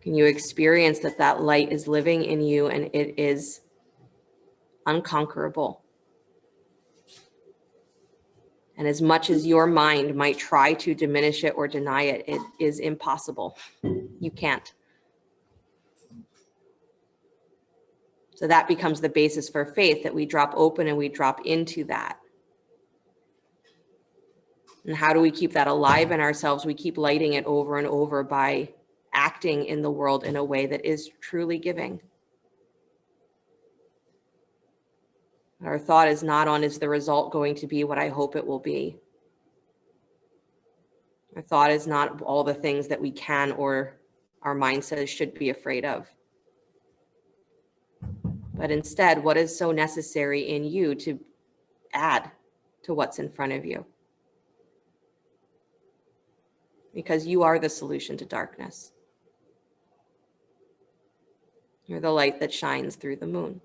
can you experience that that light is living in you and it is unconquerable? And as much as your mind might try to diminish it or deny it, it is impossible. You can't. So that becomes the basis for faith, that we drop open and we drop into that. And how do we keep that alive in ourselves? We keep lighting it over and over by acting in the world in a way that is truly giving. Our thought is not on, is the result going to be what I hope it will be? Our thought is not all the things that we can or our mind says should be afraid of. But instead, what is so necessary in you to add to what's in front of you? Because you are the solution to darkness. You're the light that shines through the moon,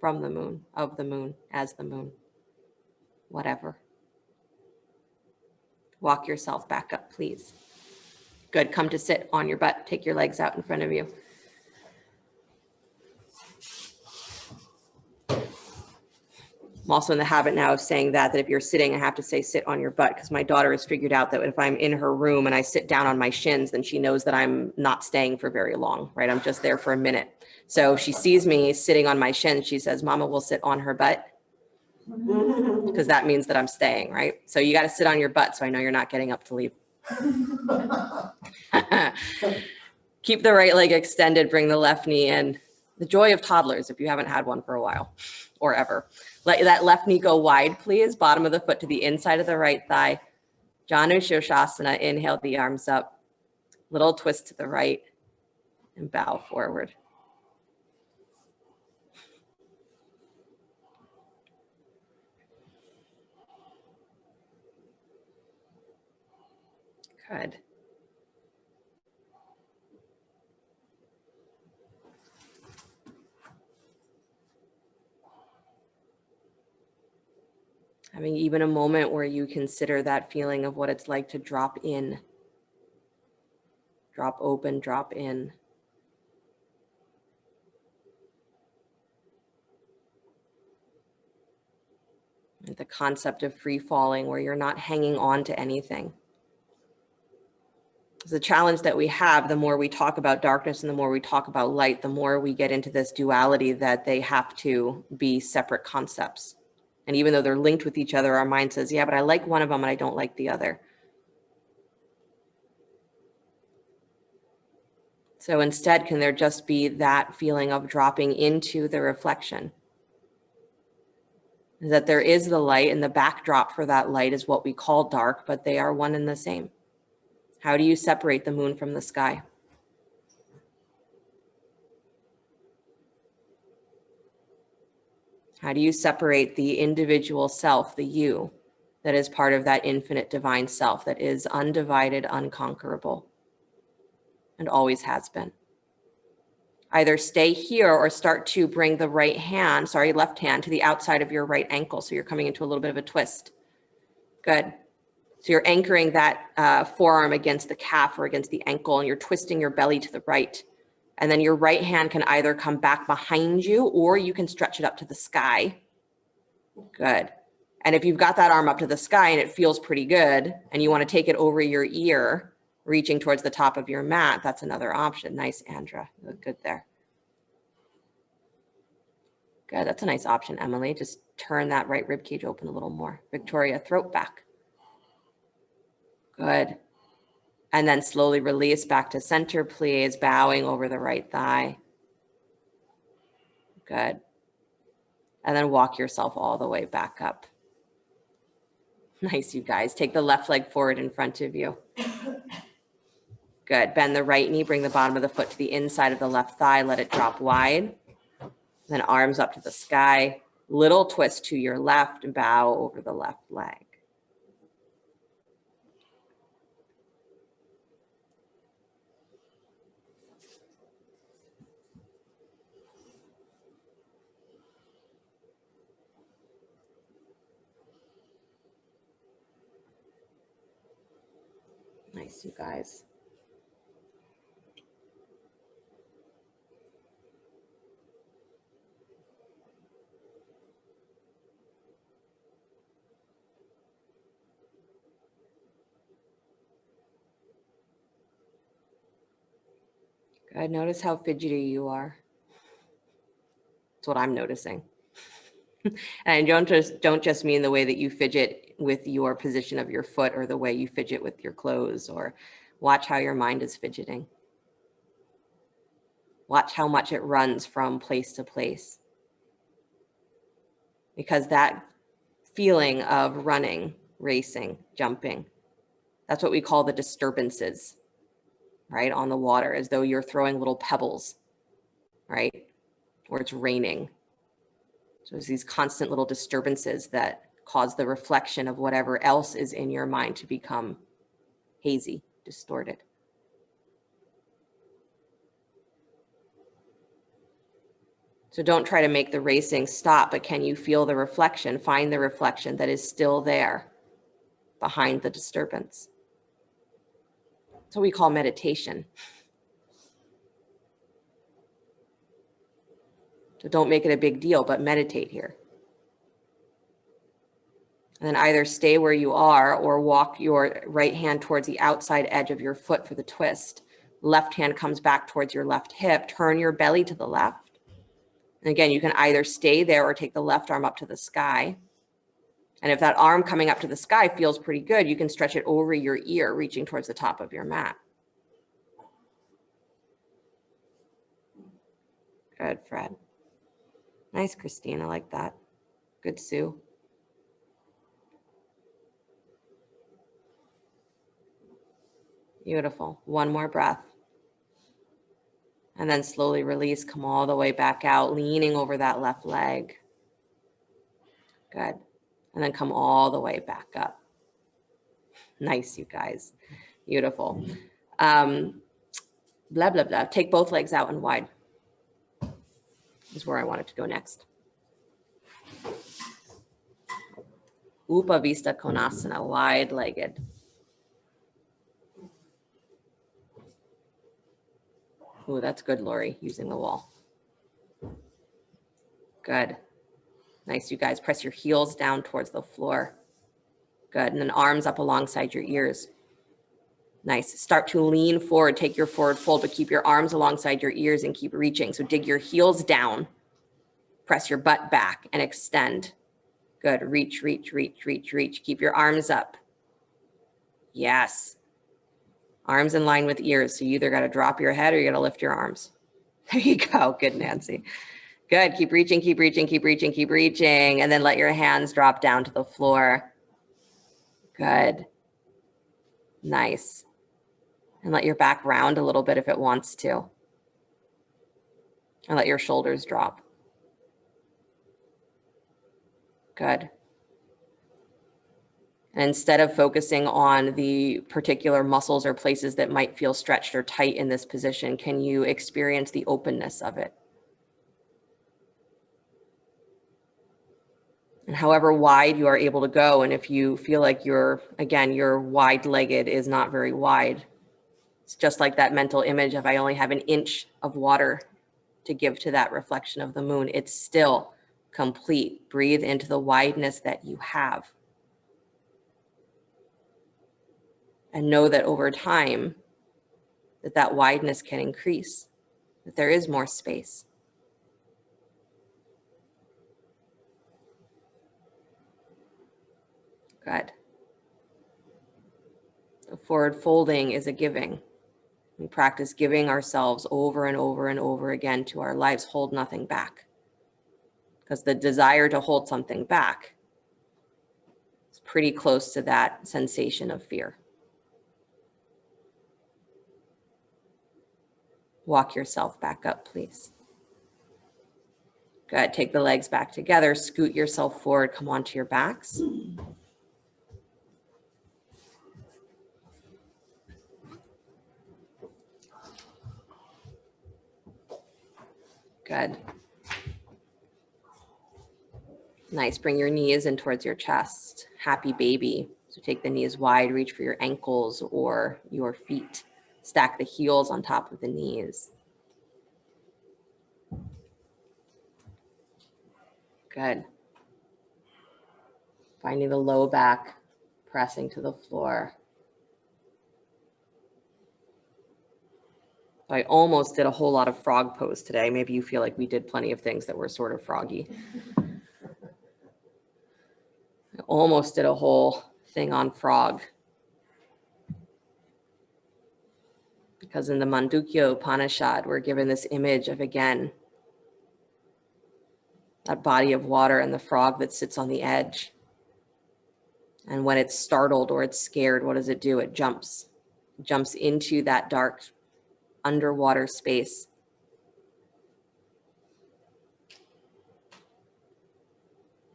from the moon, of the moon, as the moon, whatever. Walk yourself back up, please. Good. Come to sit on your butt. Take your legs out in front of you. I'm also in the habit now of saying that if you're sitting, I have to say sit on your butt, because my daughter has figured out that if I'm in her room and I sit down on my shins, then she knows that I'm not staying for very long, right? I'm just there for a minute. So if she sees me sitting on my shins, she says, Mama will sit on her butt, because that means that I'm staying, right? So you got to sit on your butt so I know you're not getting up to leave. Keep the right leg extended, bring the left knee in. The joy of toddlers, if you haven't had one for a while or ever. Let that left knee go wide, please. Bottom of the foot to the inside of the right thigh. Janu Shirshasana, inhale the arms up. Little twist to the right and bow forward. Good. Having even a moment where you consider that feeling of what it's like to drop in. Drop open, drop in. And the concept of free falling, where you're not hanging on to anything. The challenge that we have, the more we talk about darkness and the more we talk about light, the more we get into this duality that they have to be separate concepts. And even though they're linked with each other, our mind says, yeah, but I like one of them and I don't like the other. So instead, can there just be that feeling of dropping into the reflection? That there is the light, and the backdrop for that light is what we call dark, but they are one and the same. How do you separate the moon from the sky? How do you separate the individual self, the you, that is part of that infinite divine self that is undivided, unconquerable, and always has been? Either stay here or start to bring the left hand to the outside of your right ankle. So you're coming into a little bit of a twist. Good. So you're anchoring that forearm against the calf or against the ankle, and you're twisting your belly to the right. And then your right hand can either come back behind you or you can stretch it up to the sky. Good. And if you've got that arm up to the sky and it feels pretty good and you want to take it over your ear, reaching towards the top of your mat, that's another option. Nice, Andra. You look good there. Good. That's a nice option, Emily. Just turn that right rib cage open a little more. Victoria, throat back. Good. And then slowly release back to center, please. Bowing over the right thigh. Good. And then walk yourself all the way back up. Nice, you guys. Take the left leg forward in front of you. Good. Bend the right knee. Bring the bottom of the foot to the inside of the left thigh. Let it drop wide. Then arms up to the sky. Little twist to your left and bow over the left leg. Nice, you guys. Good. Notice how fidgety you are. That's what I'm noticing. And don't just mean the way that you fidget with your position of your foot or the way you fidget with your clothes, or watch how your mind is fidgeting. Watch how much it runs from place to place. Because that feeling of running, racing, jumping, that's what we call the disturbances, right? On the water, as though you're throwing little pebbles, right? Or it's raining. So there's these constant little disturbances that cause the reflection of whatever else is in your mind to become hazy, distorted. So don't try to make the racing stop, but can you feel the reflection? Find the reflection that is still there behind the disturbance. That's what we call meditation. So don't make it a big deal, but meditate here. And then either stay where you are or walk your right hand towards the outside edge of your foot for the twist. Left hand comes back towards your left hip. Turn your belly to the left. And again, you can either stay there or take the left arm up to the sky. And if that arm coming up to the sky feels pretty good, you can stretch it over your ear, reaching towards the top of your mat. Good, Fred. Nice, Christine. I like that. Good, Sue. Beautiful. One more breath. And then slowly release. Come all the way back out, leaning over that left leg. Good. And then come all the way back up. Nice, you guys. Beautiful. Blah, blah, blah. Take both legs out and wide. Is where I wanted to go next. Upavista Konasana, wide-legged. Ooh, that's good, Lori, using the wall. Good. Nice, you guys. Press your heels down towards the floor. Good. And then arms up alongside your ears. Nice. Start to lean forward. Take your forward fold, but keep your arms alongside your ears and keep reaching. So dig your heels down. Press your butt back and extend. Good. Reach, reach, reach, reach, reach. Keep your arms up. Yes. Arms in line with ears. So you either got to drop your head or you got to lift your arms. There you go. Good, Nancy. Good. Keep reaching, keep reaching, keep reaching, keep reaching. And then let your hands drop down to the floor. Good. Nice. And let your back round a little bit if it wants to. And let your shoulders drop. Good. And instead of focusing on the particular muscles or places that might feel stretched or tight in this position, can you experience the openness of it? And however wide you are able to go, and if you feel like your wide-legged is not very wide, it's just like that mental image of I only have an inch of water to give to that reflection of the moon. It's still complete. Breathe into the wideness that you have. And know that over time, that wideness can increase, that there is more space. Good. So forward folding is a giving. We practice giving ourselves over and over and over again to our lives. Hold nothing back. Because the desire to hold something back is pretty close to that sensation of fear. Walk yourself back up, please. Good. Take the legs back together. Scoot yourself forward. Come onto your backs. Good. Nice. Bring your knees in towards your chest. Happy baby. So take the knees wide, reach for your ankles or your feet. Stack the heels on top of the knees. Good. Finding the low back, pressing to the floor. I almost did a whole lot of frog pose today. Maybe you feel like we did plenty of things that were sort of froggy. I almost did a whole thing on frog. Because in the Mandukya Upanishad, we're given this image of, again, that body of water and the frog that sits on the edge. And when it's startled or it's scared, what does it do? It jumps into that dark underwater space.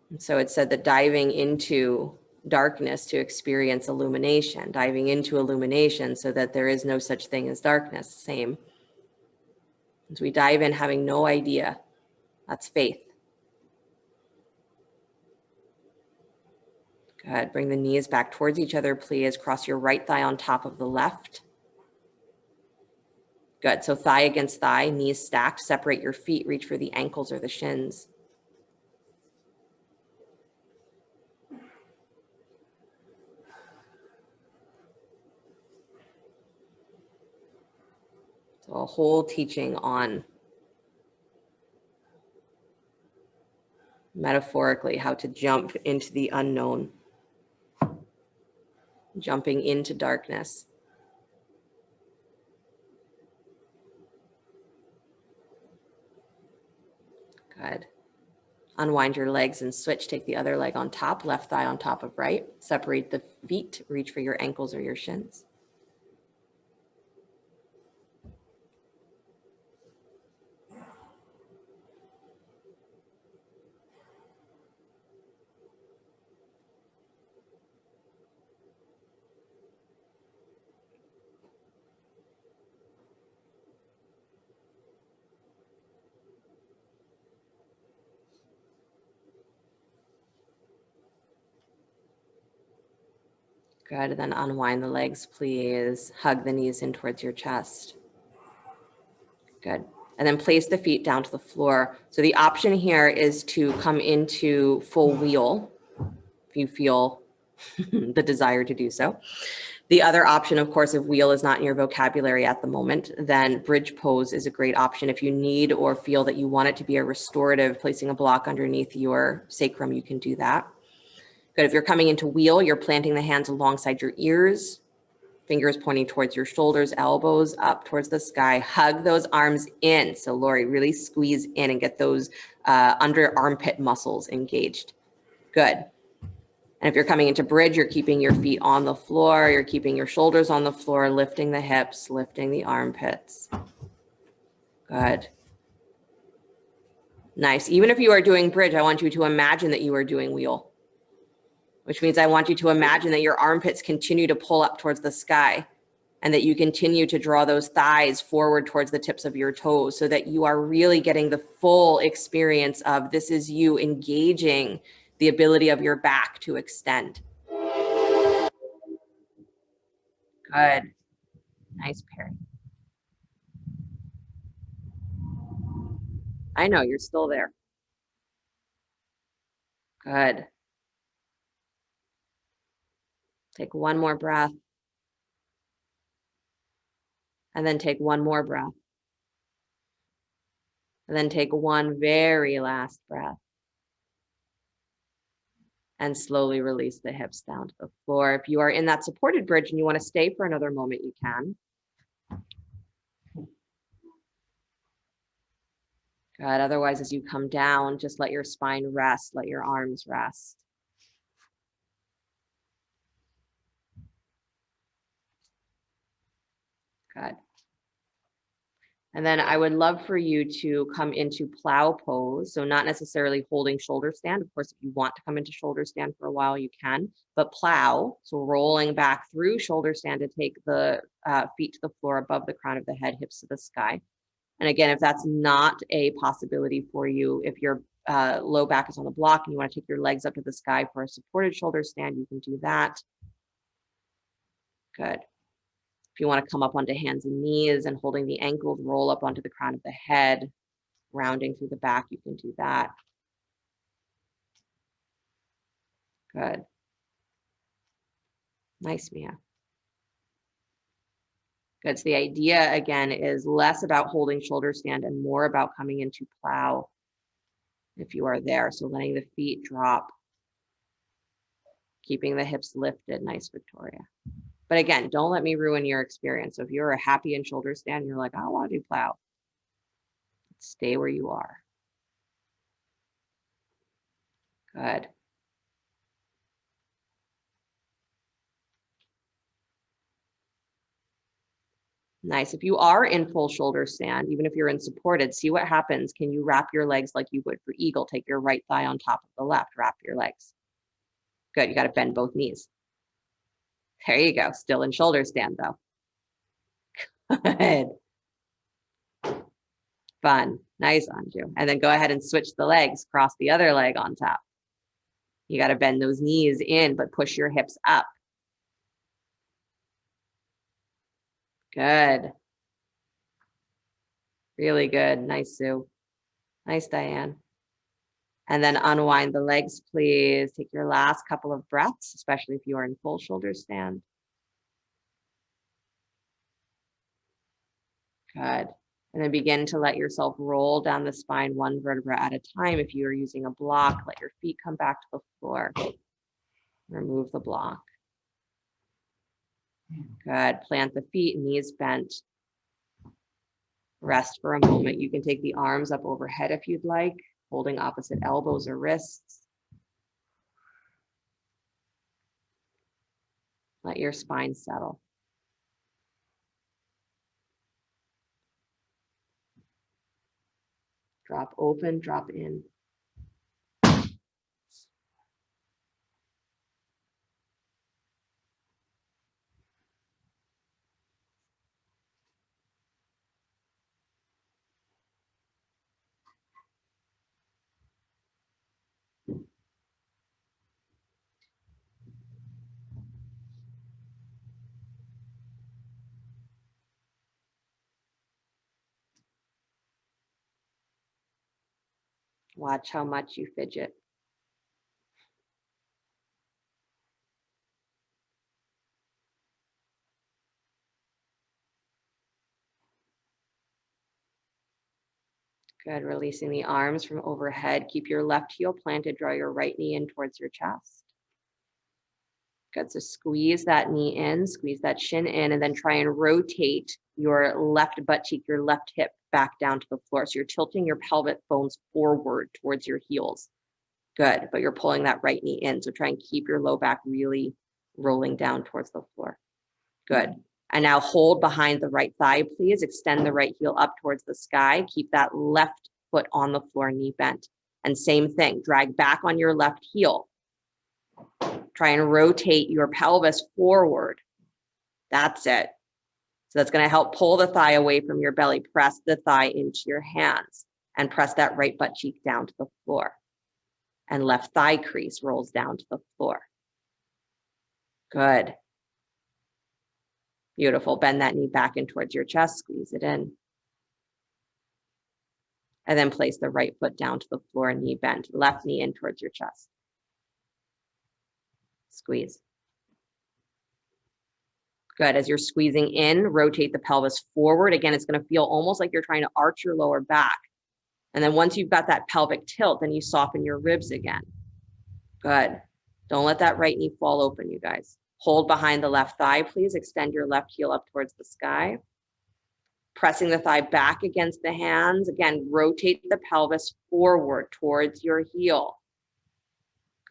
And so it said that diving into darkness to experience illumination, diving into illumination so that there is no such thing as darkness. Same. As we dive in having no idea, that's faith. Good. Bring the knees back towards each other, please. Cross your right thigh on top of the left. Good. So thigh against thigh, knees stacked. Separate your feet. Reach for the ankles or the shins. So a whole teaching on metaphorically how to jump into the unknown, jumping into darkness. Good. Unwind your legs and switch. Take the other leg on top, left thigh on top of right. Separate the feet. Reach for your ankles or your shins. Good. Then unwind the legs, please. Hug the knees in towards your chest. Good. And then place the feet down to the floor. So the option here is to come into full wheel if you feel the desire to do so. The other option, of course, if wheel is not in your vocabulary at the moment, then bridge pose is a great option. If you need or feel that you want it to be a restorative, placing a block underneath your sacrum, you can do that. Good. If you're coming into wheel, you're planting the hands alongside your ears, fingers pointing towards your shoulders, elbows up towards the sky. Hug those arms in. So Lori, really squeeze in and get those under armpit muscles engaged. Good. And if you're coming into bridge, you're keeping your feet on the floor. You're keeping your shoulders on the floor, lifting the hips, lifting the armpits. Good. Nice. Even if you are doing bridge, I want you to imagine that you are doing wheel, which means I want you to imagine that your armpits continue to pull up towards the sky and that you continue to draw those thighs forward towards the tips of your toes so that you are really getting the full experience of this is you engaging the ability of your back to extend. Good. Nice, Perry. I know you're still there. Good. Take one more breath. And then take one more breath. And then take one very last breath. And slowly release the hips down to the floor. If you are in that supported bridge and you want to stay for another moment, you can. Good. Otherwise, as you come down, just let your spine rest, let your arms rest. Good. And then I would love for you to come into plow pose. So not necessarily holding shoulder stand. Of course, if you want to come into shoulder stand for a while, you can, but plow. So rolling back through shoulder stand to take the feet to the floor above the crown of the head, hips to the sky. And again, if that's not a possibility for you, if your low back is on the block and you want to take your legs up to the sky for a supported shoulder stand, you can do that. Good. If you want to come up onto hands and knees and holding the ankles, roll up onto the crown of the head, rounding through the back, you can do that. Good. Nice, Mia. Good. So the idea, again, is less about holding shoulder stand and more about coming into plow if you are there. So letting the feet drop, keeping the hips lifted. Nice, Victoria. But again, don't let me ruin your experience. So if you're happy in shoulder stand, you're like, I don't want to do plow. Stay where you are. Good. Nice. If you are in full shoulder stand, even if you're in supported, see what happens. Can you wrap your legs like you would for eagle? Take your right thigh on top of the left, wrap your legs. Good. You got to bend both knees. There you go. Still in shoulder stand though. Good. Fun. Nice, Anju. And then go ahead and switch the legs, cross the other leg on top. You got to bend those knees in, but push your hips up. Good. Really good. Nice, Sue. Nice, Diane. And then unwind the legs, please. Take your last couple of breaths, especially if you are in full shoulder stand. Good. And then begin to let yourself roll down the spine one vertebra at a time. If you are using a block, let your feet come back to the floor. Remove the block. Good. Plant the feet, knees bent. Rest for a moment. You can take the arms up overhead if you'd like, holding opposite elbows or wrists. Let your spine settle. Drop open, drop in. Watch how much you fidget. Good. Releasing the arms from overhead. Keep your left heel planted. Draw your right knee in towards your chest. Good. So squeeze that knee in, squeeze that shin in, and then try and rotate your left butt cheek, your left hip back down to the floor. So you're tilting your pelvic bones forward towards your heels. Good. But you're pulling that right knee in. So try and keep your low back really rolling down towards the floor. Good. And now hold behind the right thigh, please. Extend the right heel up towards the sky. Keep that left foot on the floor, knee bent. And same thing, drag back on your left heel. Try and rotate your pelvis forward. That's it. So that's going to help pull the thigh away from your belly. Press the thigh into your hands and press that right butt cheek down to the floor. And left thigh crease rolls down to the floor. Good. Beautiful. Bend that knee back in towards your chest. Squeeze it in. And then place the right foot down to the floor, knee bent. Left knee in towards your chest. Squeeze. Good. As you're squeezing in, rotate the pelvis forward. Again, it's going to feel almost like you're trying to arch your lower back. And then once you've got that pelvic tilt, then you soften your ribs again. Good. Don't let that right knee fall open, you guys. Hold behind the left thigh, please. Extend your left heel up towards the sky. Pressing the thigh back against the hands. Again, rotate the pelvis forward towards your heel.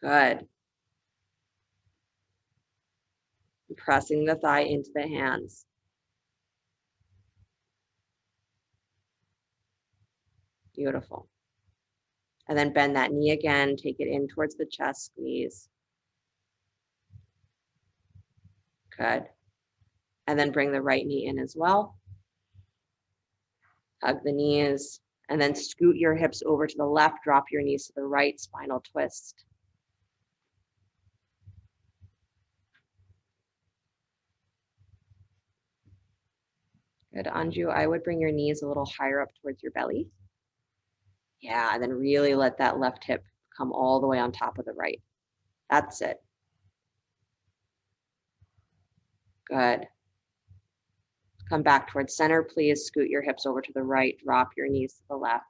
Good. Pressing the thigh into the hands. Beautiful. And then bend that knee again. Take it in towards the chest, squeeze. Good. And then bring the right knee in as well. Hug the knees. And then scoot your hips over to the left. Drop your knees to the right, spinal twist. Good, Anju. I would bring your knees a little higher up towards your belly. Yeah, and then really let that left hip come all the way on top of the right. That's it. Good. Come back towards center, please. Scoot your hips over to the right. Drop your knees to the left.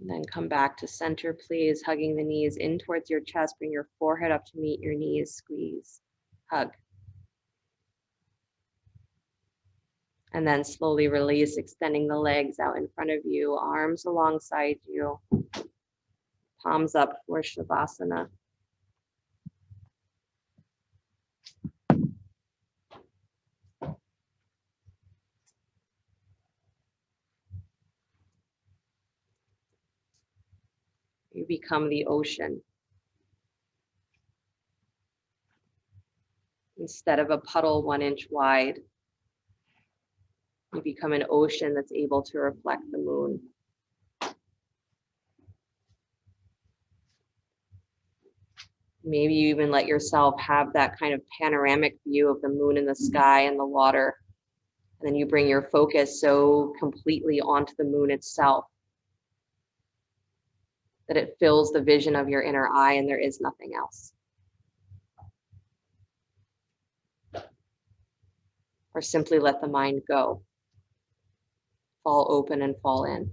And then come back to center, please. Hugging the knees in towards your chest. Bring your forehead up to meet your knees. Squeeze. Hug. And then slowly release, extending the legs out in front of you, arms alongside you. Palms up for Shavasana. You become the ocean. Instead of a puddle 1 inch wide, you become an ocean that's able to reflect the moon. Maybe you even let yourself have that kind of panoramic view of the moon in the sky and the water. And then you bring your focus so completely onto the moon itself that it fills the vision of your inner eye and there is nothing else. Or simply let the mind go, fall open and fall in.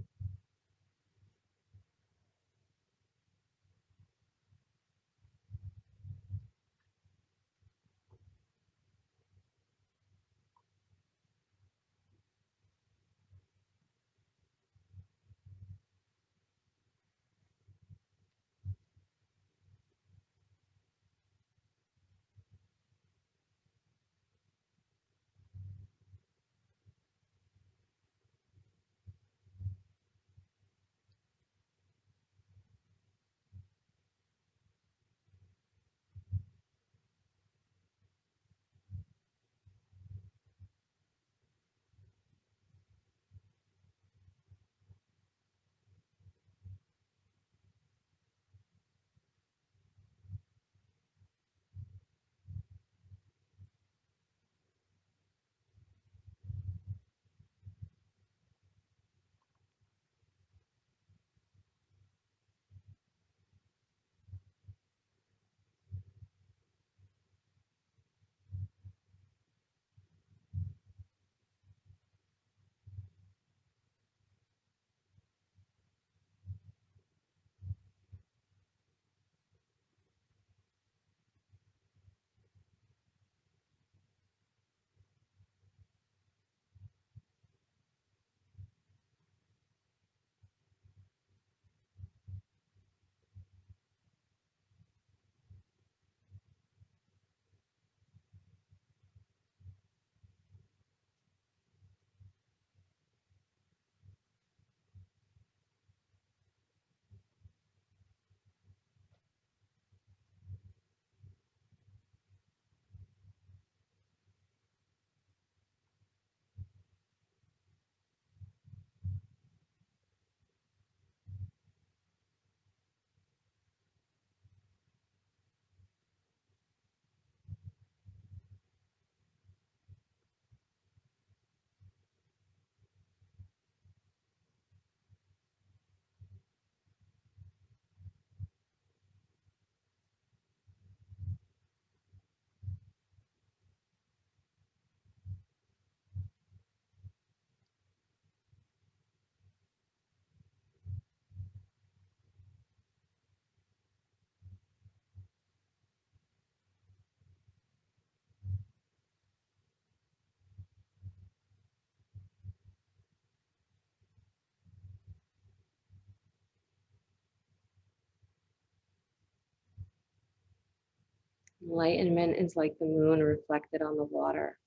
Enlightenment is like the moon reflected on the water.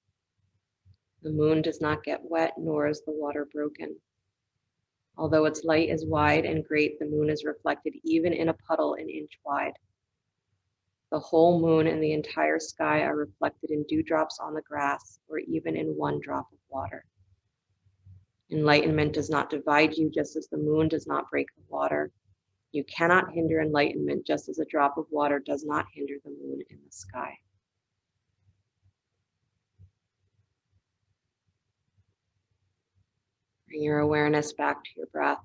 The moon does not get wet, nor is the water broken. Although its light is wide and great, the moon is reflected even in a puddle an inch wide. The whole moon and the entire sky are reflected in dewdrops on the grass, or even in one drop of water. Enlightenment does not divide you, just as the moon does not break the water. You cannot hinder enlightenment, just as a drop of water does not hinder the moon in the sky. Bring your awareness back to your breath,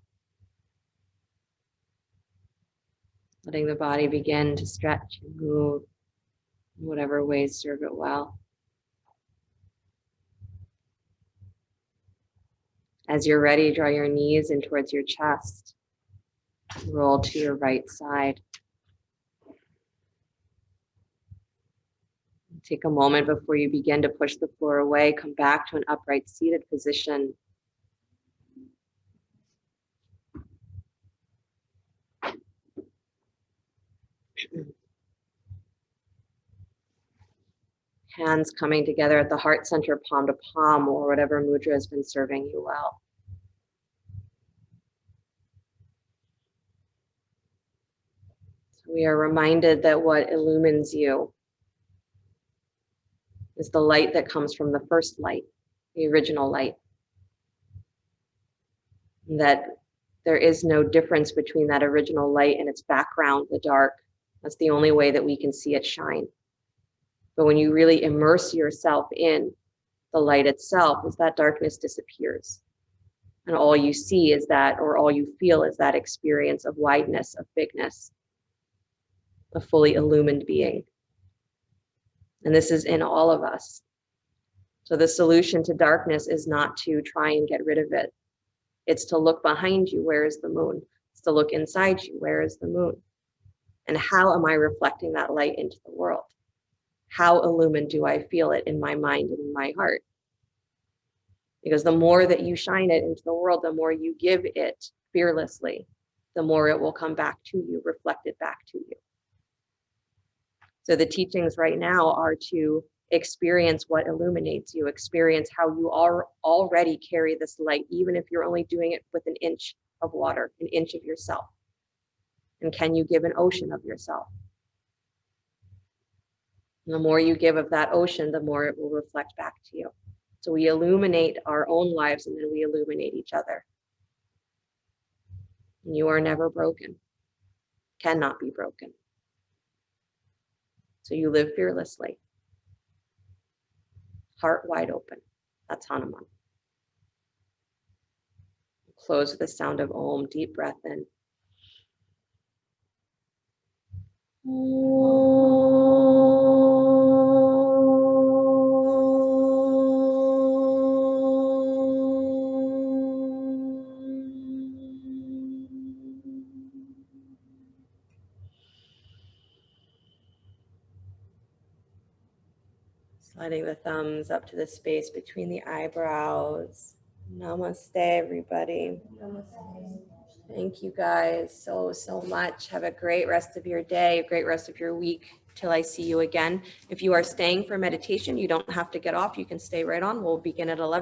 letting the body begin to stretch and move in whatever ways serve it well. As you're ready, draw your knees in towards your chest. Roll to your right side. Take a moment before you begin to push the floor away. Come back to an upright seated position. Hands coming together at the heart center, palm to palm, or whatever mudra has been serving you well. So we are reminded that what illumines you is the light that comes from the first light, the original light. And that there is no difference between that original light and its background, the dark. That's the only way that we can see it shine. But when you really immerse yourself in the light itself, is that darkness disappears. And all you see is that, or all you feel is that experience of wideness, of bigness, a fully illumined being. And this is in all of us. So the solution to darkness is not to try and get rid of it. It's to look behind you, where is the moon? It's to look inside you, where is the moon? And how am I reflecting that light into the world? How illumined do I feel it in my mind and in my heart? Because the more that you shine it into the world, the more you give it fearlessly, the more it will come back to you, reflected back to you. So the teachings right now are to experience what illuminates you, experience how you are already carry this light, even if you're only doing it with an inch of water, an inch of yourself. And can you give an ocean of yourself? And the more you give of that ocean, the more it will reflect back to you. So we illuminate our own lives and then we illuminate each other. And you are never broken, cannot be broken. So you live fearlessly, heart wide open. That's Hanuman. Close with the sound of Om, deep breath in. Sliding the thumbs up to the space between the eyebrows. Namaste, everybody. Namaste. Thank you guys so much. Have a great rest of your day, a great rest of your week till I see you again. If you are staying for meditation, you don't have to get off. You can stay right on. We'll begin at 11.